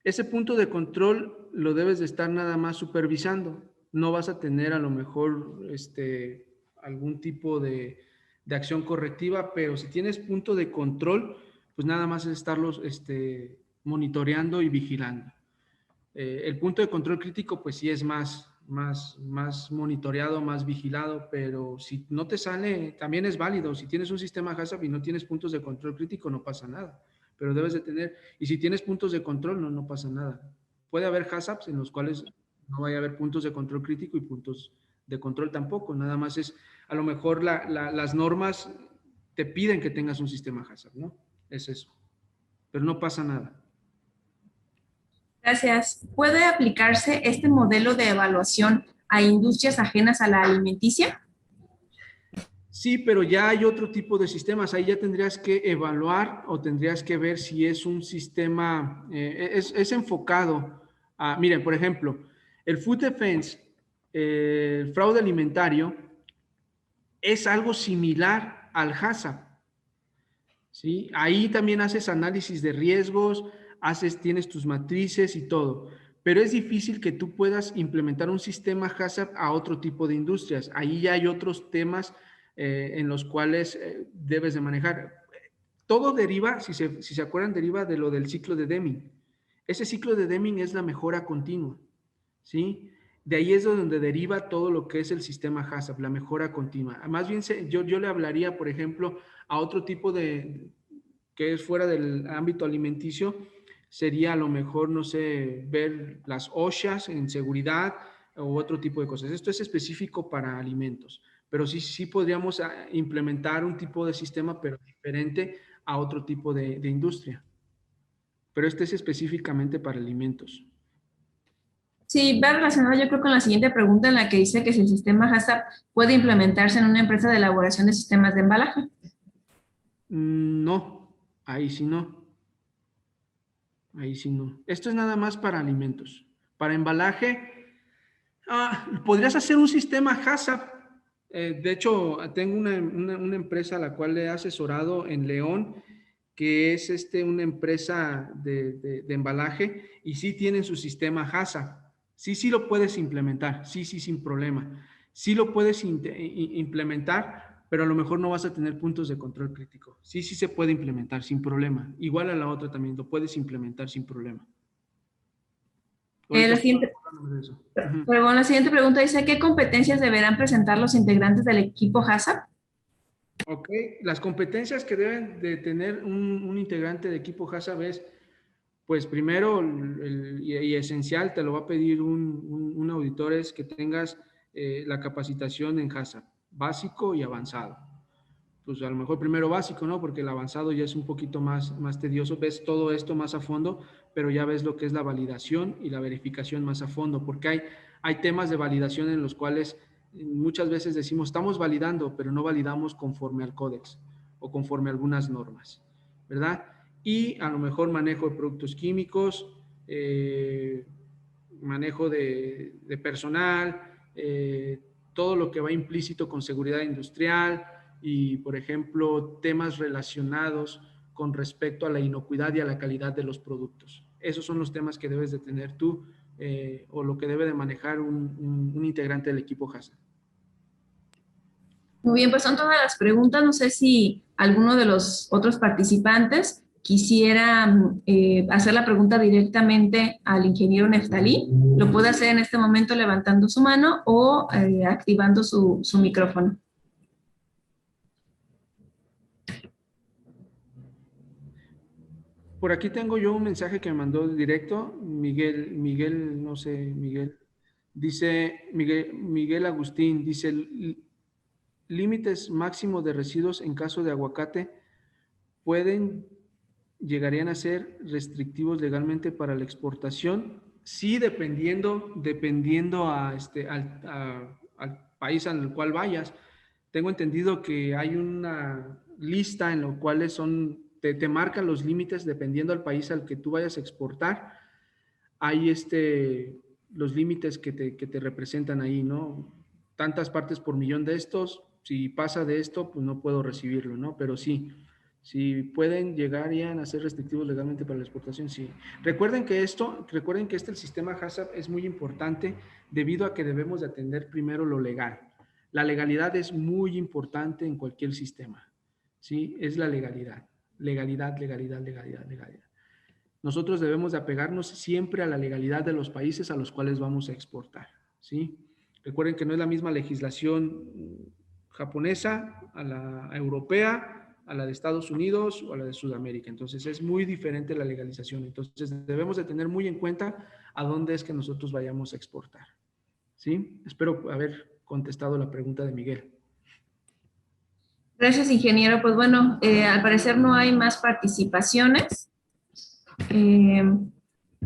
ese punto de control lo debes de estar nada más supervisando. No vas a tener a lo mejor algún tipo de acción correctiva, pero si tienes punto de control, pues nada más es estarlos monitoreando y vigilando. El punto de control crítico, pues sí es más monitoreado, más vigilado, pero si no te sale, también es válido. Si tienes un sistema HACCP y no tienes puntos de control crítico, no pasa nada, pero debes de tener, y si tienes puntos de control, no pasa nada. Puede haber HACCPs en los cuales no vaya a haber puntos de control crítico y puntos de control tampoco, nada más es, a lo mejor las normas te piden que tengas un sistema HACCP, ¿no? Es eso, pero no pasa nada.
Gracias. ¿Puede aplicarse este modelo de evaluación a industrias ajenas a la alimenticia?
Sí, pero ya hay otro tipo de sistemas. Ahí ya tendrías que evaluar o tendrías que ver si es un sistema, es enfocado a, miren, por ejemplo, el Food Defense, el fraude alimentario, es algo similar al HACCP, ¿sí? Ahí también haces análisis de riesgos, tienes tus matrices y todo, pero es difícil que tú puedas implementar un sistema HACCP a otro tipo de industrias. Ahí ya hay otros temas en los cuales debes de manejar. Todo deriva, si se acuerdan, deriva de lo del ciclo de Deming. Ese ciclo de Deming es la mejora continua, ¿sí? De ahí es donde deriva todo lo que es el sistema HACCP, la mejora continua. Más bien, yo le hablaría, por ejemplo, a otro tipo que es fuera del ámbito alimenticio, sería a lo mejor, no sé, ver las OSHAs en seguridad o otro tipo de cosas. Esto es específico para alimentos, pero sí podríamos implementar un tipo de sistema, pero diferente a otro tipo de industria. Pero este es específicamente para alimentos.
Sí, va relacionado yo creo con la siguiente pregunta en la que dice que si el sistema HACCP puede implementarse en una empresa de elaboración de sistemas de embalaje.
No, ahí sí no. Ahí sí no. Esto es nada más para alimentos. Para embalaje, podrías hacer un sistema HACCP. De hecho, tengo una empresa a la cual le he asesorado en León, que es una empresa de embalaje, y sí tienen su sistema HACCP. Sí lo puedes implementar, sí, sin problema. Sí lo puedes implementar, pero a lo mejor no vas a tener puntos de control crítico. Sí se puede implementar sin problema. Igual a la otra también, lo puedes implementar sin problema. Ahorita
La siguiente,
hablamos de eso.
perdón, la siguiente pregunta dice, ¿qué competencias deberán presentar los integrantes del equipo HACCP?
Ok, las competencias que deben de tener un integrante de equipo HACCP es, pues primero y esencial, te lo va a pedir un auditor, es que tengas la capacitación en HACCP, básico y avanzado. Pues a lo mejor primero básico, ¿no? Porque el avanzado ya es un poquito más tedioso, ves todo esto más a fondo, pero ya ves lo que es la validación y la verificación más a fondo, porque hay temas de validación en los cuales muchas veces decimos, estamos validando, pero no validamos conforme al códex o conforme a algunas normas, ¿verdad? y a lo mejor manejo de productos químicos, manejo de personal, todo lo que va implícito con seguridad industrial y, por ejemplo, temas relacionados con respecto a la inocuidad y a la calidad de los productos. Esos son los temas que debes de tener tú o lo que debe de manejar un integrante del equipo HACCP.
Muy bien, pues son todas las preguntas. No sé si alguno de los otros participantes quisiera hacer la pregunta directamente al ingeniero Neftalí. Lo puede hacer en este momento levantando su mano o activando su micrófono.
Por aquí tengo yo un mensaje que me mandó directo, Miguel, no sé, Miguel. Dice, Miguel Agustín, dice, límites máximos de residuos en caso de aguacate llegarían a ser restrictivos legalmente para la exportación. Sí, dependiendo al país al cual vayas. Tengo entendido que hay una lista en la cual te marcan los límites dependiendo al país al que tú vayas a exportar. Hay los límites que te representan ahí, ¿no? Tantas partes por millón de estos, si pasa de esto, pues no puedo recibirlo, ¿no? Pero sí, si pueden llegarían a ser restrictivos legalmente para la exportación, sí. Recuerden que el sistema HACCP es muy importante debido a que debemos de atender primero lo legal. La legalidad es muy importante en cualquier sistema, ¿sí? Es la legalidad. Legalidad, legalidad, legalidad, legalidad. Nosotros debemos de apegarnos siempre a la legalidad de los países a los cuales vamos a exportar, ¿sí? Recuerden que no es la misma legislación japonesa a la europea, a la de Estados Unidos o a la de Sudamérica. Entonces, es muy diferente la legalización. Entonces, debemos de tener muy en cuenta a dónde es que nosotros vayamos a exportar, ¿sí? Espero haber contestado la pregunta de Miguel.
Gracias, ingeniero. Pues bueno, al parecer no hay más participaciones.